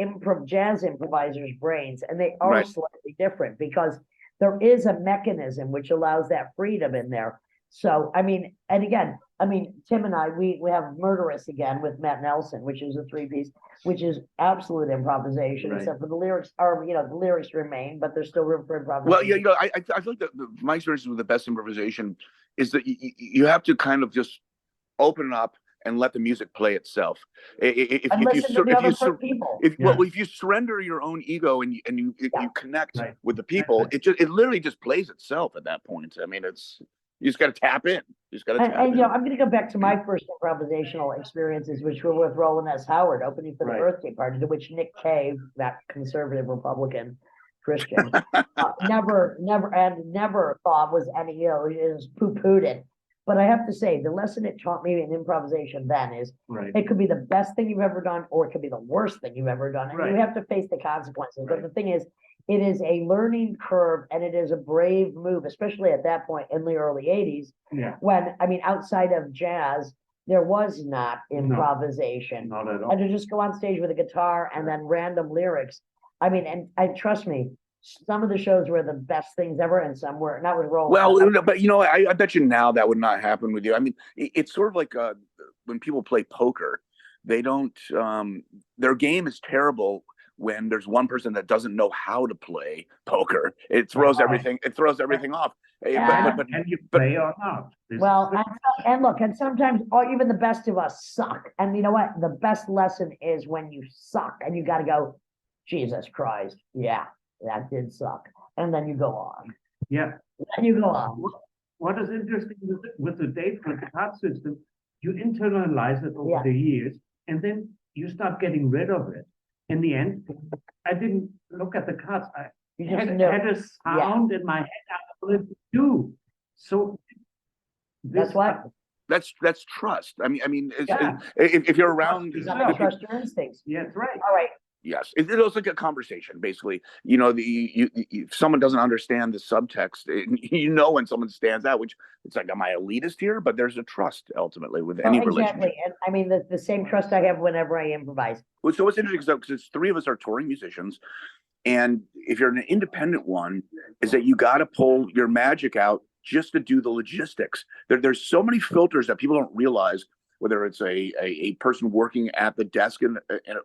jazz improvisers' brains, and they are Right. slightly different because there is a mechanism which allows that freedom in there. So, I mean, and again, I mean, Tim and I, we have Murderous again with Matt Nelson, which is a 3-piece, which is absolute improvisation, Right. except for the lyrics are, the lyrics remain, but there's still room for improvisation. Well, yeah, I feel like my experience with the best improvisation is that you have to kind of just open it up and let the music play itself. If you surrender your own ego and you connect Right. with the people, Right. it literally just plays itself at that point. I mean, you just got to tap in. You just got to tap in. I'm going to go back to my first improvisational experiences, which were with Roland S. Howard, opening for the Right. birthday party, to which Nick Cave, that conservative Republican Christian, never thought was any, is poo-pooed it. But I have to say, the lesson it taught me in improvisation then is Right. it could be the best thing you've ever done, or it could be the worst thing you've ever done. And Right. you have to face the consequences. Right. But the thing is, it is a learning curve and it is a brave move, especially at that point in the early 80s, Yeah. when, I mean, outside of jazz, there was not improvisation. Not at all. And to just go on stage with a guitar and then random lyrics. I mean, and trust me, some of the shows were the best things ever, and some were not with Roland. Well, but I bet you now that would not happen with you. I mean, it's sort of like when people play poker, they don't. Their game is terrible when there's one person that doesn't know how to play poker. It throws everything. It throws everything off. Yeah. But Can you play or not? Well, and look, and sometimes, even the best of us suck. And you know what? The best lesson is when you suck, and you got to go, Jesus Christ, yeah, that did suck, and then you go on. Yeah. And you go on. What is interesting with the Dave card system, you internalize it over Yeah. the years, and then you start getting rid of it. In the end, I didn't look at the cards. I You just had know. a sound in my head I wanted to do. So That's what. that's trust. I mean, Yeah. if you're around, You got to trust your instincts. Yeah, that's right. All right. yes, it was like a conversation. Basically, if someone doesn't understand the subtext, when someone stands out, which it's like, am I elitist here? But there's a trust ultimately with any relationship. Exactly. And I mean, the same trust I have whenever I improvise. So what's interesting is because three of us are touring musicians, and if you're an independent one, is that you got to pull your magic out just to do the logistics. There's so many filters that people don't realize, whether it's a person working at the desk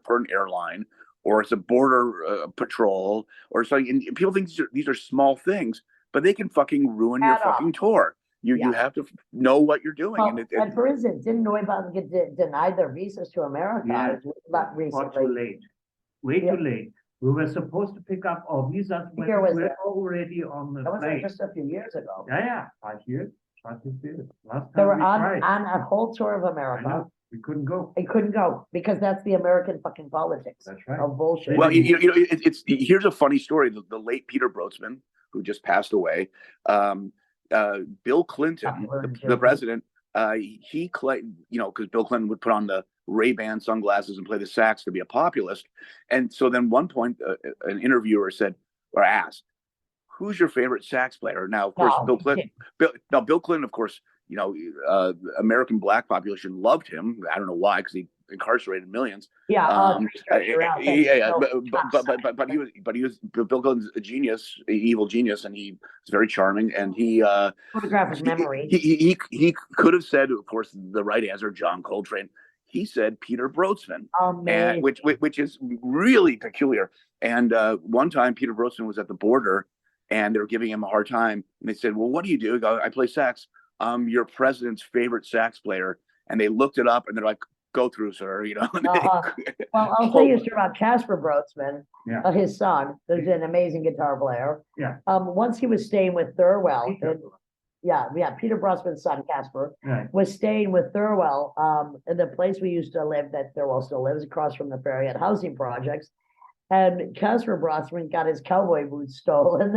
for an airline, or it's a border patrol, or something. And people think these are small things, but they can fucking ruin your fucking tour. You have to know what you're doing. Well, and for instance, didn't Neubauten get denied their visas to America? Yeah. Not recently. Too late. Way too late. We were supposed to pick up our visas when we was were that? already on the That was plane. just a few years ago. Yeah, 5 years. 5 years. Last They time were we on tried. a whole tour of I America. know. We couldn't go. They couldn't go because that's the American fucking politics That's right. of bullshit. Well, here's a funny story. The late Peter Brotzman, who just passed away, Bill Clinton, the president, he claimed, because Bill Clinton would put on the Ray-Ban sunglasses and play the sax to be a populist. And so then one point, an interviewer asked, who's your favorite sax player? Now, of course, Bill Clinton, of course, American black population loved him. I don't know why, because he incarcerated millions. Yeah, But he was Bill Clinton's a genius, an evil genius, and he was very charming. And photographic memory. He could have said, of course, the right answer, John Coltrane. he said Peter Brotzman, Amazing. and which is really peculiar. And one time Peter Brotzman was at the border, and they were giving him a hard time, and they said, "Well, what do you do?" He goes, "I play sax." Your president's favorite sax player, and they looked it up, and they're like, "Go through, sir," you know. Well, I'll tell you a story about Casper Brotzman, Yeah. his son, who's an amazing guitar player. Yeah. Once he was staying with Thurwell, Peter. Peter Brotzman's son, Casper, Right. was staying with Thurwell, in the place we used to live, that Thurwell still lives, across from the ferry at housing projects. And Casper Brotzman got his cowboy boots stolen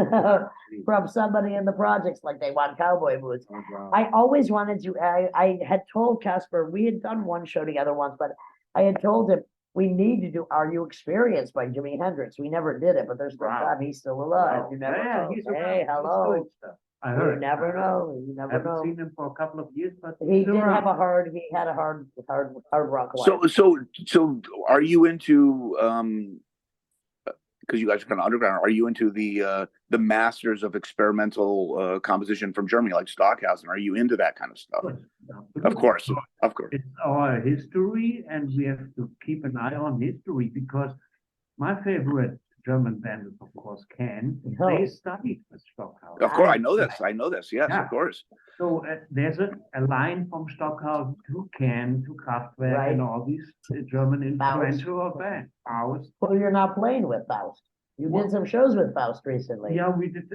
from somebody in the projects, like they want cowboy boots. Oh, wow. I always wanted to, I had told Casper, we had done one show together once, but I had told him, we need to do Are You Experienced by Jimi Hendrix. We never did it, but there's still time. He's still alive. Wow. You never Yeah, know. he's Hey, around. He's hello. doing stuff. I You heard. never know. You never Haven't know. seen him for a couple of years, but He he's did around. have a hard, he had a hard rock life. So are you into because you guys are kind of underground, are you into the masters of experimental composition from Germany, like Stockhausen? Are you into that kind of stuff? Of course. It's our history, and we have to keep an eye on history, because my favorite German band is, of course, Can. They studied with Stockhausen. Of course, I know this. Yes, Yeah. of course. So there's a line from Stockhausen to Can to Kraftwerk, Right. and all these German influential bands. Faust. Well, you're not playing with Faust. You did some shows with Faust recently. Yeah, we did.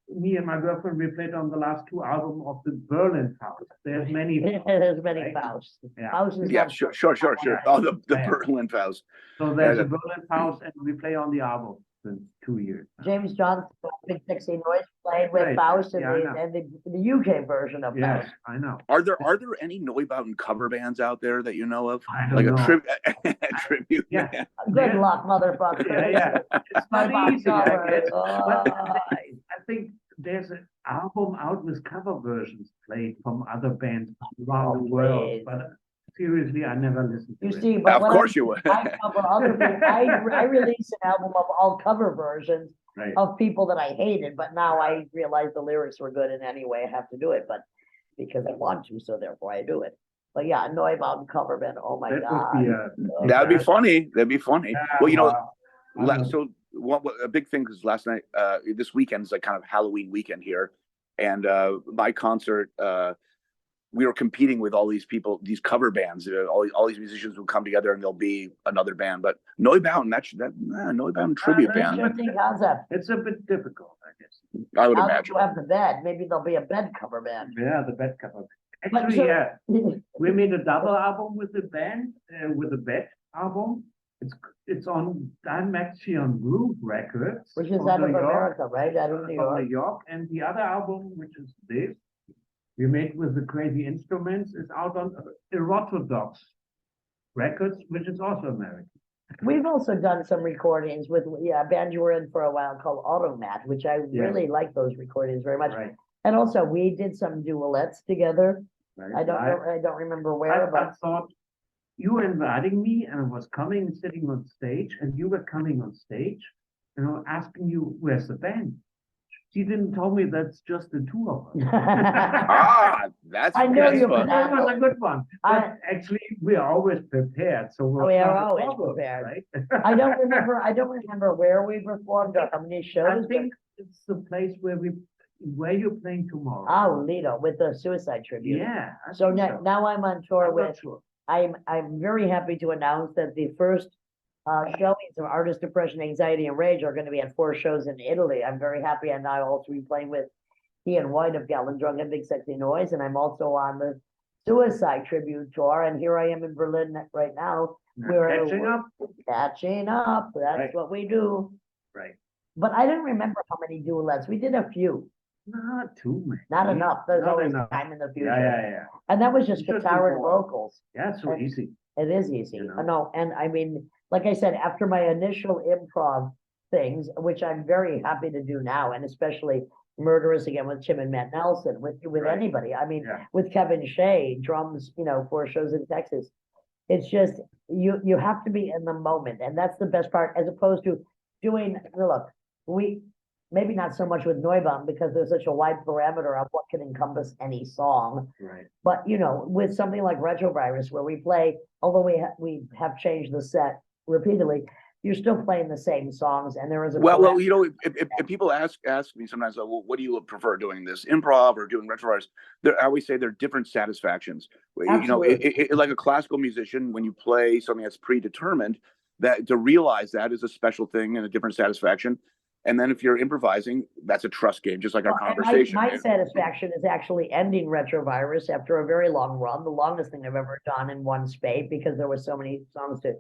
Me and my girlfriend, we played on the last two albums of the Berlin Faust. There's many. There's many right? Fausts. Yeah. Faust is Yeah, not- sure. Oh, the Yeah. Berlin Faust. So there's Yeah, a Berlin Faust, and we play on the album since 2 years. James Johnson, Big Sexy Noise, played with Right. Faust Yeah, I know. and the UK version of Yeah, Faust. I know. Are there any Neubauten cover bands out there that you know of? I don't Like know. a tribute Yeah. band? Good Yeah. luck, motherfucker. Yeah. It's My not box easy, I cover. guess. But Oh. I think there's an album out with cover versions played from other bands around the world. please. But seriously, I never listened to You it. see, but Of when course you would. I cover other people, I release an album of all cover versions Right. of people that I hated, but now I realize the lyrics were good, and anyway I have to do it, but because I want to, so therefore I do it. But yeah, Neubauten cover band, oh my That God. would be a. That'd be funny. That'd be funny. Yeah, Well, you know, I know. so what a big thing is last night, this weekend is like kind of Halloween weekend here, and my concert, we were competing with all these people, these cover bands. All these musicians will come together, and there'll be another band. But Neubauten, Neubauten tribute band, Interesting concept. It's a bit difficult, I guess. I would Now that imagine. you have the bed, maybe there'll be a bed cover band. Yeah, the bed cover. But Actually, so- yeah, we made a double album with the band, with the bed album. It's on Dimaxion Groove Records. Which is from out of New York, America, right? Out of New from York. New York, and the other album, which is this, we made with the Crazy Instruments, is out on Erotodox Records, which is also American. We've also done some recordings with, a band you were in for a while called Automat, which I Yeah. really like those recordings very much. Right. And also, we did some duets together. Right. I don't remember where, I but thought you were inviting me, and I was coming, sitting on stage, and you were coming on stage, and I was asking you, where's the band? She didn't tell me that's just the two of us. That's I know that's you, fun. That was a good one. I- But actually, we are always prepared, so we're We are not a always problem, prepared. right? I don't remember where we performed or how many I shows. but- think it's the place where you're playing tomorrow. Oh, Lido, with the Suicide Tribute. Yeah. I So think now I'm on tour I'm not with, sure. I'm very happy to announce that the first showings of Artist Depression, Anxiety, and Rage are going to be at 4 shows in Italy. I'm very happy, and I'll also be playing with Ian White of Gallon Drunk and Big Sexy Noise, and I'm also on the Suicide Tribute tour, and here I am in Berlin right now. We're Catching up? Catching up. That's Right. what we do. Right. But I didn't remember how many duets. We did a few, Not too many. not enough. There's Not always enough. time in the future. Yeah. And that was just You should do guitar and more. vocals. Yeah, it's so And- easy. It is easy. You know? No, and I mean, like I said, after my initial improv things, which I'm very happy to do now, and especially Murderous again with Tim and Matt Nelson, with Right. anybody. I mean, Yeah. with Kevin Shea, drums, 4 shows in Texas. It's just you have to be in the moment, and that's the best part, as opposed to doing. Look, we maybe not so much with Neubauten because there's such a wide parameter of what can encompass any song. Right. But, you know, with something like Retrovirus where we play, although we have changed the set repeatedly, you're still playing the same songs and there is a Well, you know, if people ask me sometimes, well, what do you prefer doing this improv or doing retrovirus? I always say they're different satisfactions. Absolutely. You know, like a classical musician, when you play something that's predetermined, that to realize that is a special thing and a different satisfaction. And then if you're improvising, that's a trust game, just like our conversation. My satisfaction is actually ending Retrovirus after a very long run, the longest thing I've ever done in one spate because there were so many songs to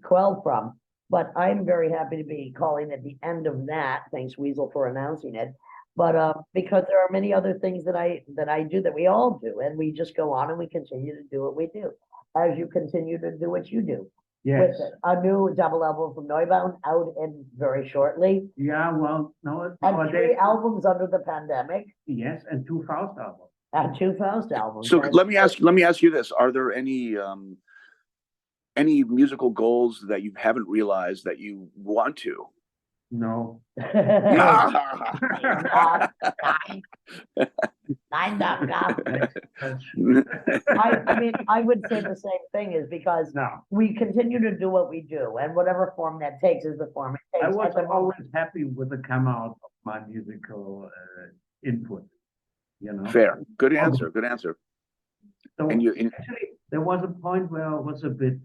quell from. But I'm very happy to be calling it the end of that. Thanks, Weasel, for announcing it. But because there are many other things that I do that we all do, and we just go on and we continue to do what we do, as you continue to do what you do. Yes. With a new double album from Neubauten out in very shortly. Yeah, well, no, And 3 albums under the pandemic. Yes, and 2 Faust albums. And 2 Faust albums. So let me ask you this: are there any musical goals that you haven't realized that you want to? No. I mean, I would say the same thing is because we continue to do what we do, and whatever form that takes is the form it takes. I was always happy with the come out of my musical input. You know. Fair. Good answer. Good answer. So and actually, there was a point where I was a bit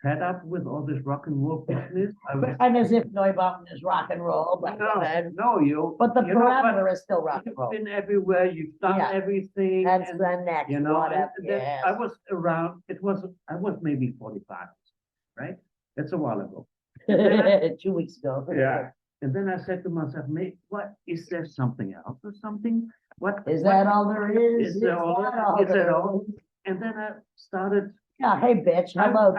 fed up with all this rock and roll business. And as if Neubauten is rock and roll, but but the parameter is still rock and roll. You've been everywhere, you've done everything. That's the next, you know, whatever. Yes. I was around, I was maybe 45, right? That's a while ago. 2 weeks ago. Yeah. And then I said to myself, mate, what is there something else or something? What is that all there is? Is that all? And then I started. Yeah, hey bitch, hello.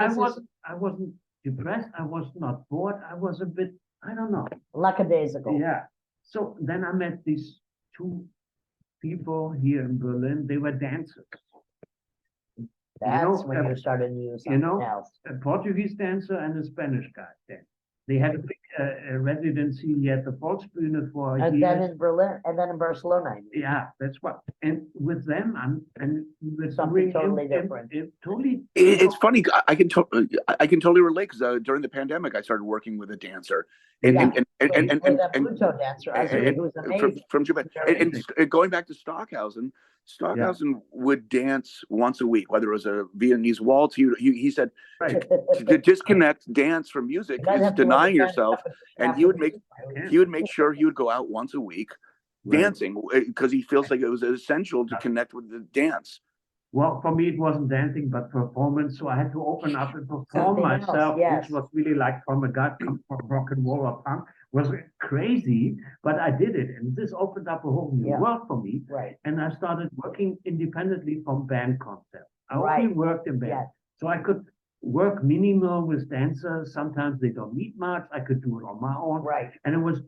I wasn't depressed. I was not bored. I was a bit, I don't know. Lackadaisical. Yeah. So then I met these 2 people here in Berlin. They were dancers. That's when you started to do something else. A Portuguese dancer and a Spanish guy. They had a big residency at the Volksbühne for and years. then in Berlin, and then in Barcelona. Yeah, that's what. And with them, with something totally different. It's funny. I can totally relate because during the pandemic, I started working with a dancer, and Pluto dancer, who's amazing from Japan. And going back to Stockhausen. Stockhausen would dance once a week, whether it was a Viennese waltz. He said to disconnect dance from music is denying yourself, and he would make sure he would go out once a week dancing because he feels like it was essential to connect with the dance. Well, for me, it wasn't dancing, but performance. So I had to open up and perform myself, which was really like from a guy from rock and roll or punk. Was crazy, but I did it, and this opened up a whole new world for me. Right. And I started working independently from band concepts. I only worked in band, so I could work minimal with dancers. Sometimes they don't need much. I could do it on my own. Right. And it was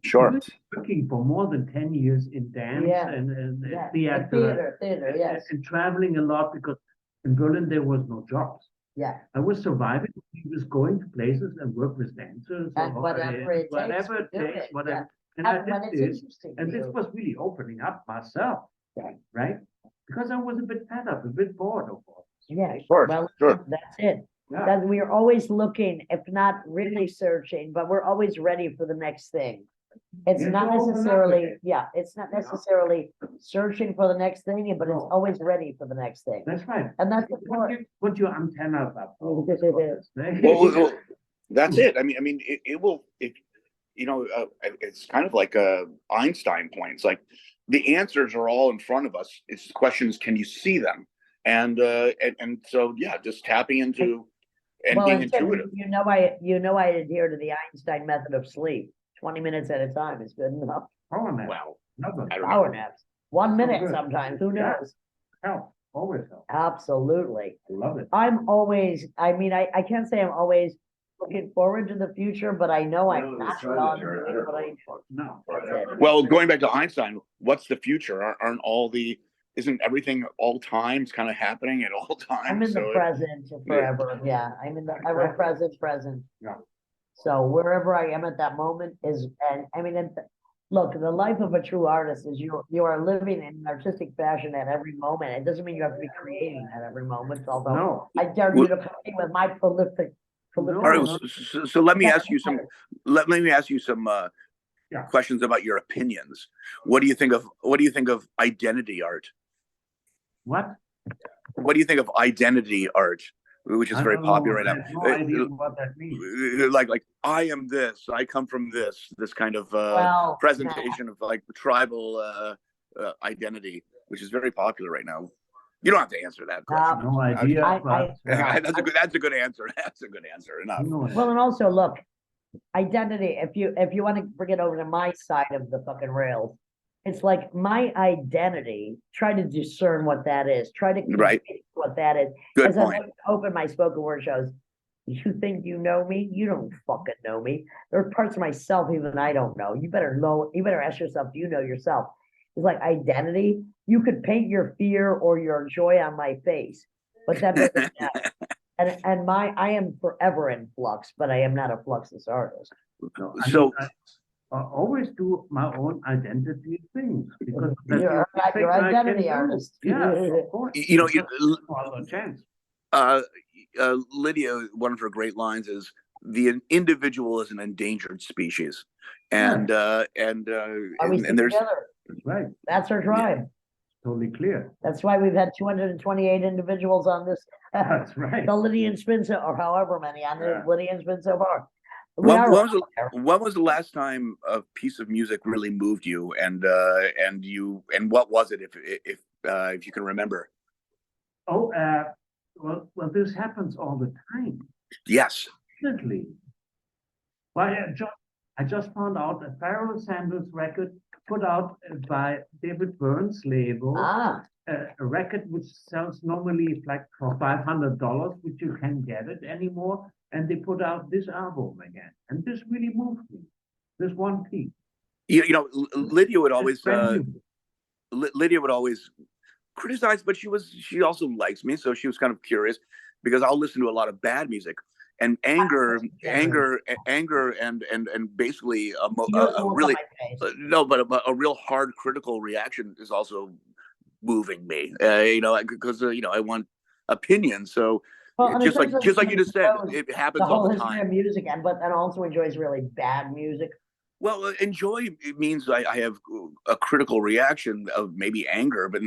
working for more than 10 years in dance and theater, and traveling a lot because in Berlin there was no jobs. Yeah. I was surviving. He was going to places and work with dancers. And whatever it takes. And I did this. And this was really opening up myself. Right? Because I was a bit fed up, a bit bored of all this. Yeah, well, that's it. Yeah. That we're always looking, if not really searching, but we're always ready for the next thing. It's not necessarily, it's not necessarily searching for the next thing, but it's always ready for the next thing. That's right. And that's put your antennas up. Well, that's it. I mean, it will. It's kind of like a Einstein point. It's like the answers are all in front of us. It's the questions, can you see them? And so just tapping into and being intuitive. You know, I adhere to the Einstein method of sleep. 20 minutes at a time is good enough. Power naps. Well, power naps. 1 minute sometimes. Who knows? Help. Always help. Absolutely. Love it. I'm always. I mean, I can't say I'm always looking forward to the future, but I know I'm not done doing what I. No. Well, going back to Einstein, what's the future? Isn't everything all times kind of happening at all times? I'm in the present forever. Yeah, I'm in the ever present. Yeah. So wherever I am at that moment is, and I mean, look, the life of a true artist is you are living in an artistic fashion at every moment. It doesn't mean you have to be creating at every moment, although No, I dare you to put me with my prolific. All right, no. so let me That's ask you some. better. Let me ask you some Yeah. questions about your opinions. What do you think of identity art? What? What do you think of identity art, which is I very don't popular know. I right have no now? idea what that means. Like I am this, I come from this kind of Well, presentation of like tribal identity, which is very popular right now. You don't have to answer that question. No idea. But, That's a good answer. That's a good answer. Enough. no, well, and also look, identity. If you want to bring it over to my side of the fucking rails, it's like my identity. Try to discern what that is. Try to Right. communicate what that is. Good As I point. like to open my spoken word shows, you think you know me? You don't fucking know me. There are parts of myself even I don't know. You better know. You better ask yourself, do you know yourself? It's like identity. You could paint your fear or your joy on my face, but that doesn't matter. And I am forever in flux, but I am not a fluxus artist. no. So I always do my own identity things because that's You're the only your thing I can identity do. artist. Yeah, of course. you know, No other chance. Lydia, one of her great lines is the individual is an endangered species, and Why we stick there's together. Right. That's our tribe. Totally clear. That's why we've had 228 individuals on this. That's right. The Lydian spin so, or however many on the Yeah. Lydian spin so far. when was the last time a piece of music really moved you, and what was it, if you can remember? Oh, well, this happens all the time. Yes. Definitely. Well, I just found out a Pharoah Sanders record put out by David Byrne's label, Ah, a record which sells normally like for $500, which you can't get it anymore. And they put out this album again. And this really moved me. This one piece. You know, Lydia would It's always brand new. Lydia would always criticize, but she also likes me, so she was kind of curious because I'll listen to a lot of bad music and anger, and basically a really no, but a real hard critical reaction is also moving me. You know, because you know I want opinions. So well, and just like essentially you just said, knows it the happens whole all the history time. of music, and also enjoys really bad music. Well, enjoy it means I have a critical reaction of maybe anger, but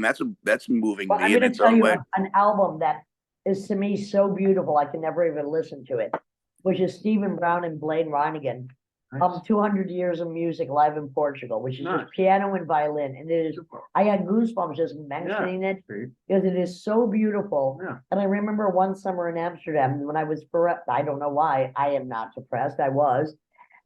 that's moving Well, I'm me in going to its tell own you way. an album that is to me so beautiful I can never even listen to it, which is Stephen Brown and Blaine Reinigen. 200 Years of Music live in Portugal, which is Nice. just piano and violin, and it is. I had goosebumps just mentioning it because it is so beautiful. Yeah. And I remember one summer in Amsterdam when I was I don't know why I am not depressed. I was,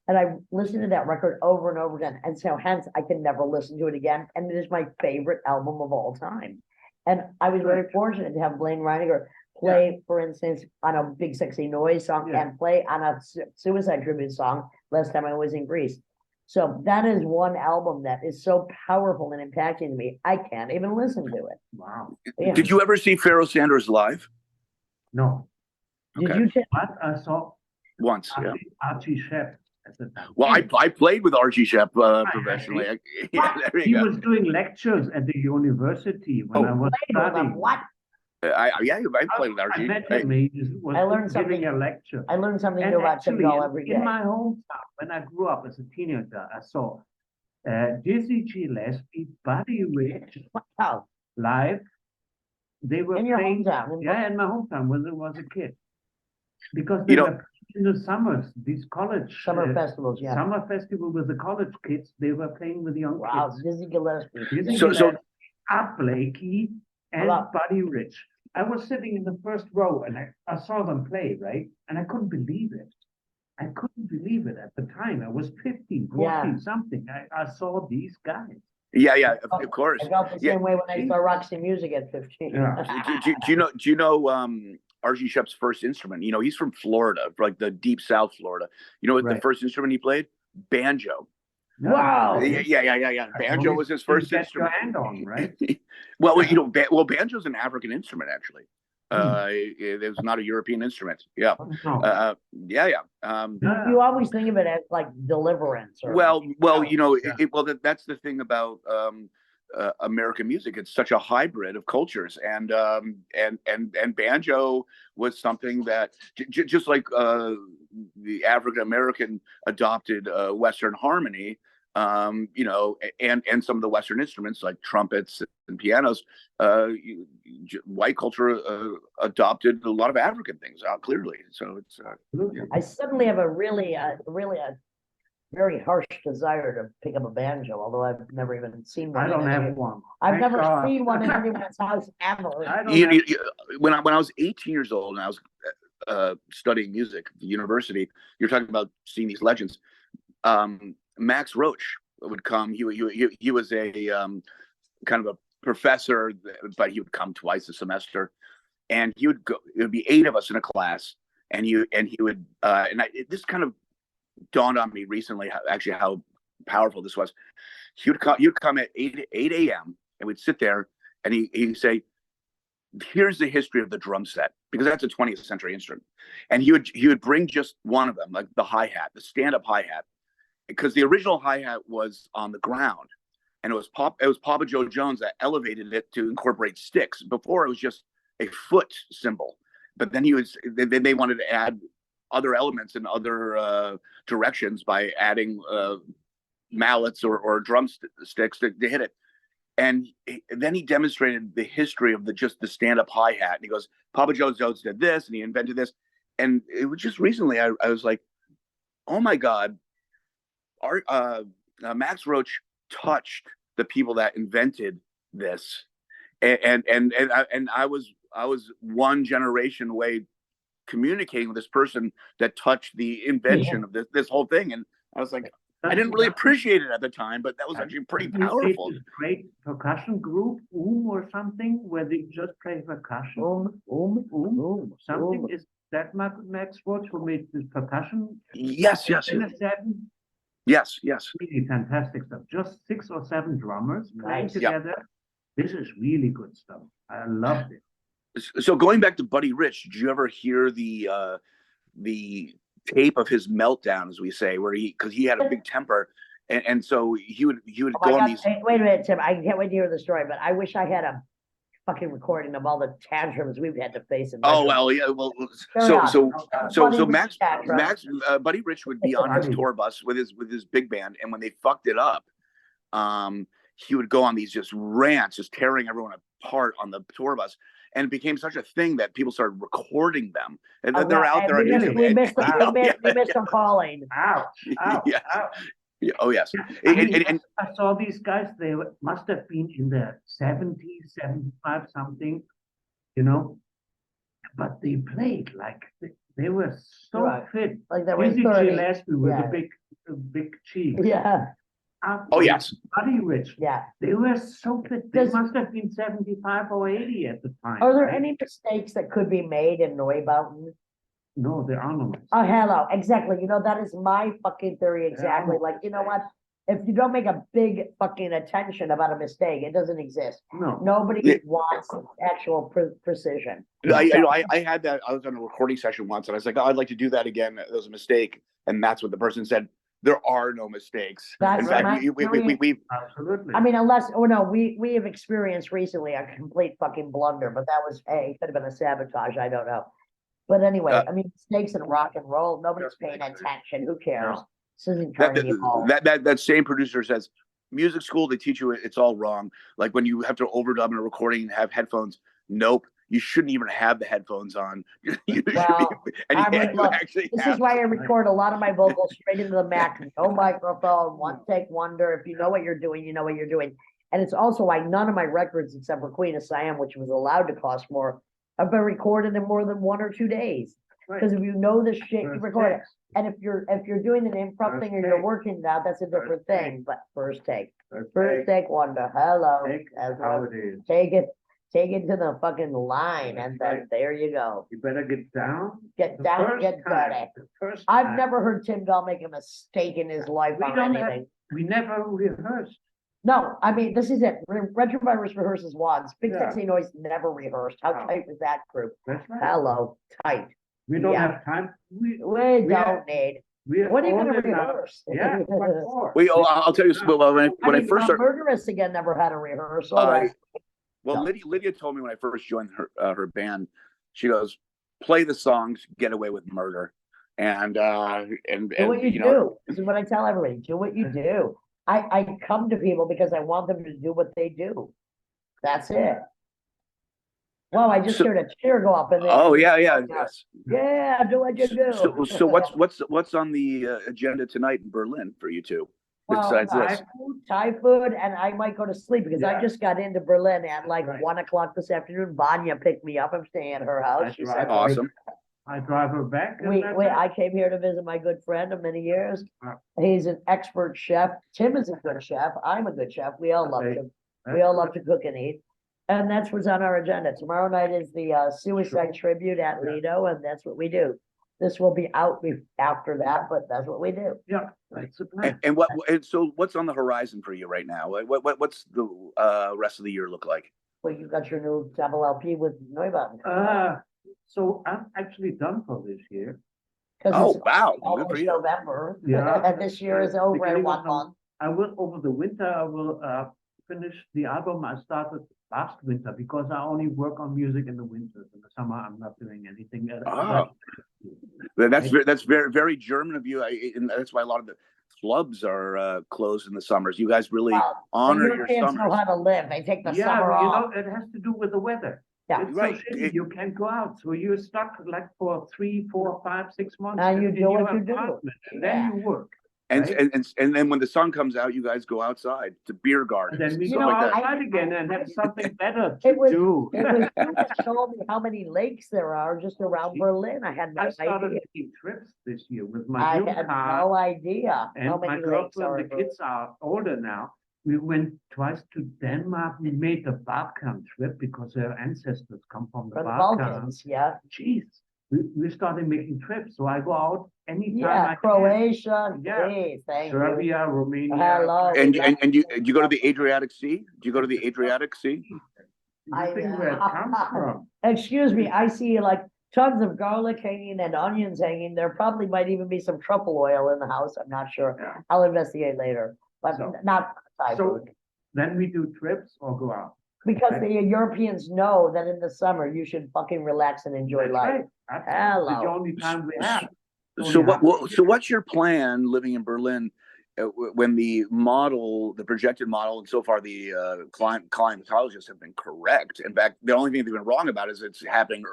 and I listened to that record over and over again, and so hence I can never listen to it again. And it is my favorite album of all time. And I was very fortunate to have Blaine Reiniger play, for instance, on a Big Sexy Noise song and play on a Suicide Tribute song last time I was in Greece. So that is one album that is so powerful and impacting to me. I can't even listen to it. Wow. Yeah. Did you ever see Pharoah Sanders live? No. Did Okay. you? But I saw Once, yeah. Archie Shepp at the time. Well, I played with Archie Shepp professionally. Yeah, there He you go. was doing lectures at the university when I was studying. What? I played with I Archie. met him. He was I learned giving something. a lecture. I learned something And new about Tim actually, Dahl every day. in my hometown, when I grew up as a teenager, I saw Dizzy Gillespie, Buddy Rich Wow. live. They were In your playing, hometown? yeah, in my hometown when I was a kid. Because they were in the summers, these college Summer festivals, yeah. summer festival with the college kids, they were playing with the young Wow, kids. Dizzy Gillespie. Dizzy So- Gillespie, Art Blakey, and Wow. Buddy Rich. I was sitting in the first row and I saw them play, right? And I couldn't believe it. I couldn't believe it at the time. I was 15, 14, something. I saw these guys. Yeah, of course. I felt the same way when I saw Roxy Music at 15. Yeah. Do you know Archie Shepp's first instrument? You know, he's from Florida, like the deep South Florida. You know what the first instrument he played? Banjo. Wow. Yeah. Banjo was his first instrument. Get your hand on, right? Well, you know, banjo's an African instrument, actually. It was not a European instrument. Yeah. No. Yeah. You always think of it as like deliverance. Or Well, Yeah. that's the thing about American music. It's such a hybrid of cultures, and banjo was something that just like the African American adopted Western harmony, and some of the Western instruments like trumpets and pianos. White culture adopted a lot of African things clearly. So it's. I suddenly have a really very harsh desire to pick up a banjo, although I've never even seen one. I don't have one. I've Thank never God. seen one in anyone's house ever. I don't have- When I was 18 years old and I was studying music at the university, you're talking about seeing these legends. Max Roach would come. He was a kind of a professor, but he would come twice a semester, and he would go. It would be 8 of us in a class, and he would this kind of dawned on me recently how powerful this was. He would come at 8 a.m. and we'd sit there, and he'd say, here's the history of the drum set, because that's a 20th century instrument. And he would bring just one of them, like the hi-hat, the stand-up hi-hat, because the original hi-hat was on the ground, and it was Papa Joe Jones that elevated it to incorporate sticks. Before, it was just a foot cymbal, but then they wanted to add other elements and other directions by adding mallets or drumsticks to hit it. And then he demonstrated the history of the stand-up hi-hat. And he goes, Papa Joe Jones did this, and he invented this. And it was just recently, I was like, oh my God, Max Roach touched the people that invented this. And I was one generation away communicating with this person that touched the invention of this whole thing. And I was like, I didn't really appreciate it at the time, but that was actually pretty powerful. Great percussion group, or something, where they just play percussion. Something is that Max Roach who made this percussion? Yes. In a 7? Yes. Really fantastic stuff. Just 6 or 7 drummers playing Nice. together. This is really good stuff. I loved it. So going back to Buddy Rich, did you ever hear the tape of his meltdown, as we say, where because he had a big temper, and so he would go on these. Hey, wait a minute, Tim. I can't wait to hear the story, but I wish I had a fucking recording of all the tantrums we've had to face. Oh well, yeah, well, so Max Buddy Rich would be on his tour bus with his big band, and when they fucked it up, he would go on these just rants, just tearing everyone apart on the tour bus. And it became such a thing that people started recording them, and then they're out there on YouTube. We missed them calling. Ouch! Ouch! Yeah. Ouch! Yeah, oh yes. I saw these guys. They must have been in their 70s, 75 something, but they played like they were so fit. Like they were Dizzy 30. Gillespie with Yeah. the big cheek. Yeah. Oh yes. Buddy Rich. Yeah. They were so fit. They must have been 75 or 80 at the time. Are there any mistakes that could be made in Neubauten? No, there are no. Oh, hello. Exactly. That is my fucking theory. Exactly. Yeah. Like, you know what? If you don't make a big fucking attention about a mistake, it doesn't exist. No. Nobody wants actual precision. I had that. I was on a recording session once, and I was like, oh, I'd like to do that again. It was a mistake, and that's what the person said. There are no mistakes. That's in fact, we Absolutely. I mean, we have experienced recently a complete fucking blunder, but that was, could have been a sabotage. I don't know. But anyway, I mean, mistakes in rock and roll, nobody's paying attention. Who cares? No. This isn't Carnegie Hall. That same producer says, music school, they teach you it's all wrong. Like when you have to overdub in a recording and have headphones. Nope. You shouldn't even have the headphones on. This is why I record a lot of my vocals straight into the Mac. No microphone, one take wonder. If you know what you're doing, you know what you're doing. And it's also why none of my records, except for Queen of Siam, which was allowed to cost more, have been recorded in more than 1 or 2 days. Because if you know the shit, you record it. And if you're doing an improv thing or you're working it out, that's a different thing. But first take wonder. Hello. Take it to the fucking line, and then there you go. You better get down. Get dirty. I've never heard Tim Dahl make a mistake in his life on anything. We never rehearsed. No, I mean, this is it. Retrovirus rehearses once. Big Sexy Noise never rehearsed. How tight was that group? That's right. Hello, tight. We don't Yeah. have time. We we don't need. we What are you old gonna enough. rehearse? Yeah, what for? I'll tell you. Well, when I first started, Murderous again never had a rehearsal. well, No. Lydia told me when I first joined her band, she goes, "Play the songs, get away with murder," and Do what you do. This is what I tell everybody. Do what you do. I come to people because I want them to do what they do. That's it. Wow, I just heard a chair go up in there. Oh yeah, yes. Yeah, do what you do. So what's on the agenda tonight in Berlin for you two? Well, Besides this, Thai food, and I might go to sleep because I just got into Berlin at like 1 o'clock this afternoon. Vanya picked me up. I'm staying at her house. She said, awesome. I drive her back. I came here to visit my good friend of many years. He's an expert chef. Tim is a good chef. I'm a good chef. We all love to. We all love to cook and eat. And that's what's on our agenda. Tomorrow night is the suicide tribute at Lido, and that's what we do. This will be out after that, but that's what we do. Yeah, that's the plan. And so what's on the horizon for you right now? What's the rest of the year look like? Well, you got your new double LP with Neubauten. So I'm actually done for this year. Oh wow, good Almost for you. November. Yeah. And this year is over in Beginning 1 of month. I will over the winter. I will finish the album I started last winter because I only work on music in the winter. In the summer, I'm not doing anything. That's very very German of you. And that's why a lot of the clubs are closed in the summers. You guys really honor your Europeans know summers. how to live. They take the summer you off. know, it has to do with the weather. Yeah. It's Right. so shitty. You can't go out, so you're stuck like for 3, 4, 5, 6 months. And you in do your what you do. apartment, and then you work. And, right? and then when the sun comes out, you guys go outside to beer gardens. And then we stuff go like that. outside again and have something better It to was- do. It was you that told me how many lakes there are just around Berlin. I had no I started idea. making trips this year with my I new had car, no idea and how my many lakes are girlfriend. in The Berlin. kids are older now. We went twice to Denmark. We made the Balkan trip because their ancestors come from the From the Balkans. Balkans, yeah. Jeez, we started making trips. So I go out anytime I Yeah, can. Croatia, Yeah. please, thank you. Serbia, Romania. Hello. And do you go to the Adriatic Sea? Do you go to the Adriatic Sea? You think where it comes from? Excuse me, I see like tons of garlic hanging and onions hanging. There probably might even be some truffle oil in the house. I'm not sure. Yeah. I'll investigate later, but So- not Thai So food. then we do trips or go out. Because the Europeans know that in the summer you should fucking relax and enjoy That's life. right. That's Hello. the only time we have. So what's your plan living in Berlin when the projected model, and so far the climatologists have been correct. In fact, the only thing they've been wrong about is it's happening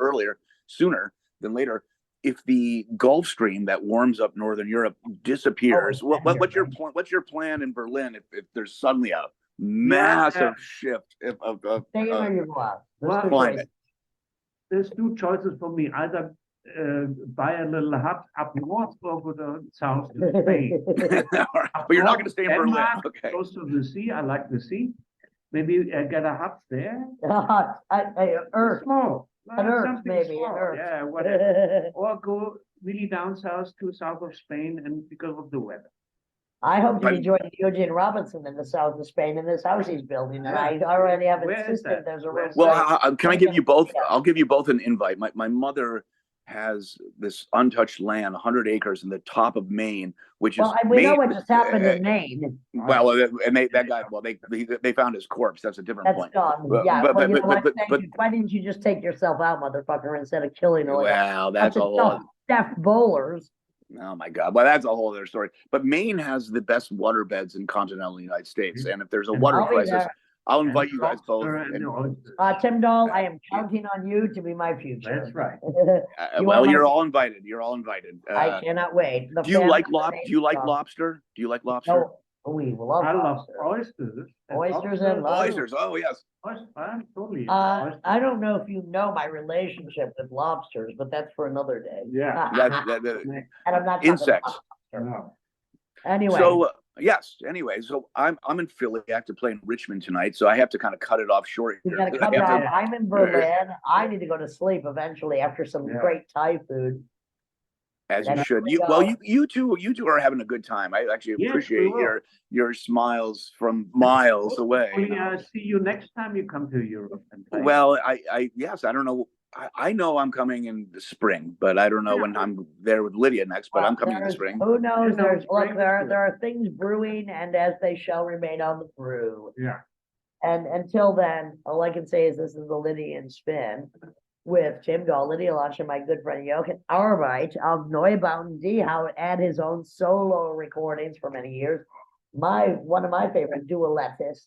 sooner than later. If the Gulf Stream that warms up Northern Europe disappears, what's your plan in Berlin if there's suddenly a massive shift of Stay in or you go out. Well, climate? There's two choices for me. Either buy a little hut up north or go down south to Spain. But you're not going to stay in Berlin. Denmark, Okay. close to the sea. I like the sea. Maybe get a hut there. Earth. Small. An Earth, something maybe. An small. Earth. Yeah, whatever. Or go really down south to south of Spain, and because of the weather. I hope to But- be joining Eugene Robinson in the south of Spain in this house he's building, and I already have Where is insisted that? there's a Where's room. Well, can I give you both? I'll give you both an invite. My mother has this untouched land, 100 acres in the top of Maine, which is Well, we know Maine- what just happened in Maine. Well, and they found his corpse. That's a different That's point. gone. But- Yeah, but- well, you but- know what? but- Thank but- you. Why didn't you just take yourself out, motherfucker, instead of killing all Well, that's a whole. tough, deaf bowlers? Oh my God! Well, that's a whole other story. But Maine has the best water beds in continental United States, and if there's a And water I'll be crisis, there. I'll invite you guys both. Lobster and oysters. Tim Dahl, I am counting on you to be my future. That's right. You Well, are my- you're all invited. You're all invited. I cannot wait. The Do you family like remains Do you like strong. lobster? Do you like lobster? No, we love I love lobster. oysters. Oysters and lobster. Oysters. Oh yes. I'm totally. I don't know if you know my relationship with lobsters, but that's for another day. Yeah. That- And I'm not talking insects. about lobster. No. Anyway, So yes. Anyway, so I'm in Philly. I have to play in Richmond tonight, so I have to kind of cut it off short. we here. gotta I come have to- down. I'm in Berlin. I need to go to sleep eventually after some Yeah. great Thai food. As you That's should. where we Well, go. you two are having a good time. I actually Yes, we appreciate will. your smiles from miles away. We see you next time you come to Europe and play. Well, yes, I don't know I know I'm coming in the spring, but I don't know when I'm there with Lydia next, but I'm coming in the spring. Who knows? You know, There's, look, spring is there good. are things brewing, and as they shall remain on the brew. Yeah. And until then, all I can say is this is the Lydian Spin with Tim Dahl, Lydia Launch, and my good friend Jochen Arbeit of Neubauten D. Haut and his own solo recordings for many years. One of my favorite duelettists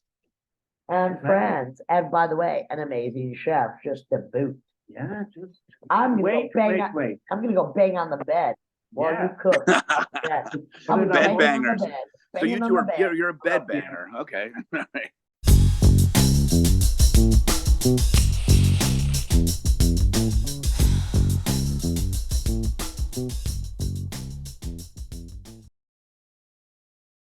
and Right. friends. And by the way, an amazing chef, just to boot. Yeah, just I'm gonna wait, go bang wait, on, wait. I'm gonna go bang on the bed while Yeah. you cook. Yeah. Put I'm it Bed on- banging on the bangers. bed, So you banging on two the are bed. you're a bed Yeah. banger. Okay. All right.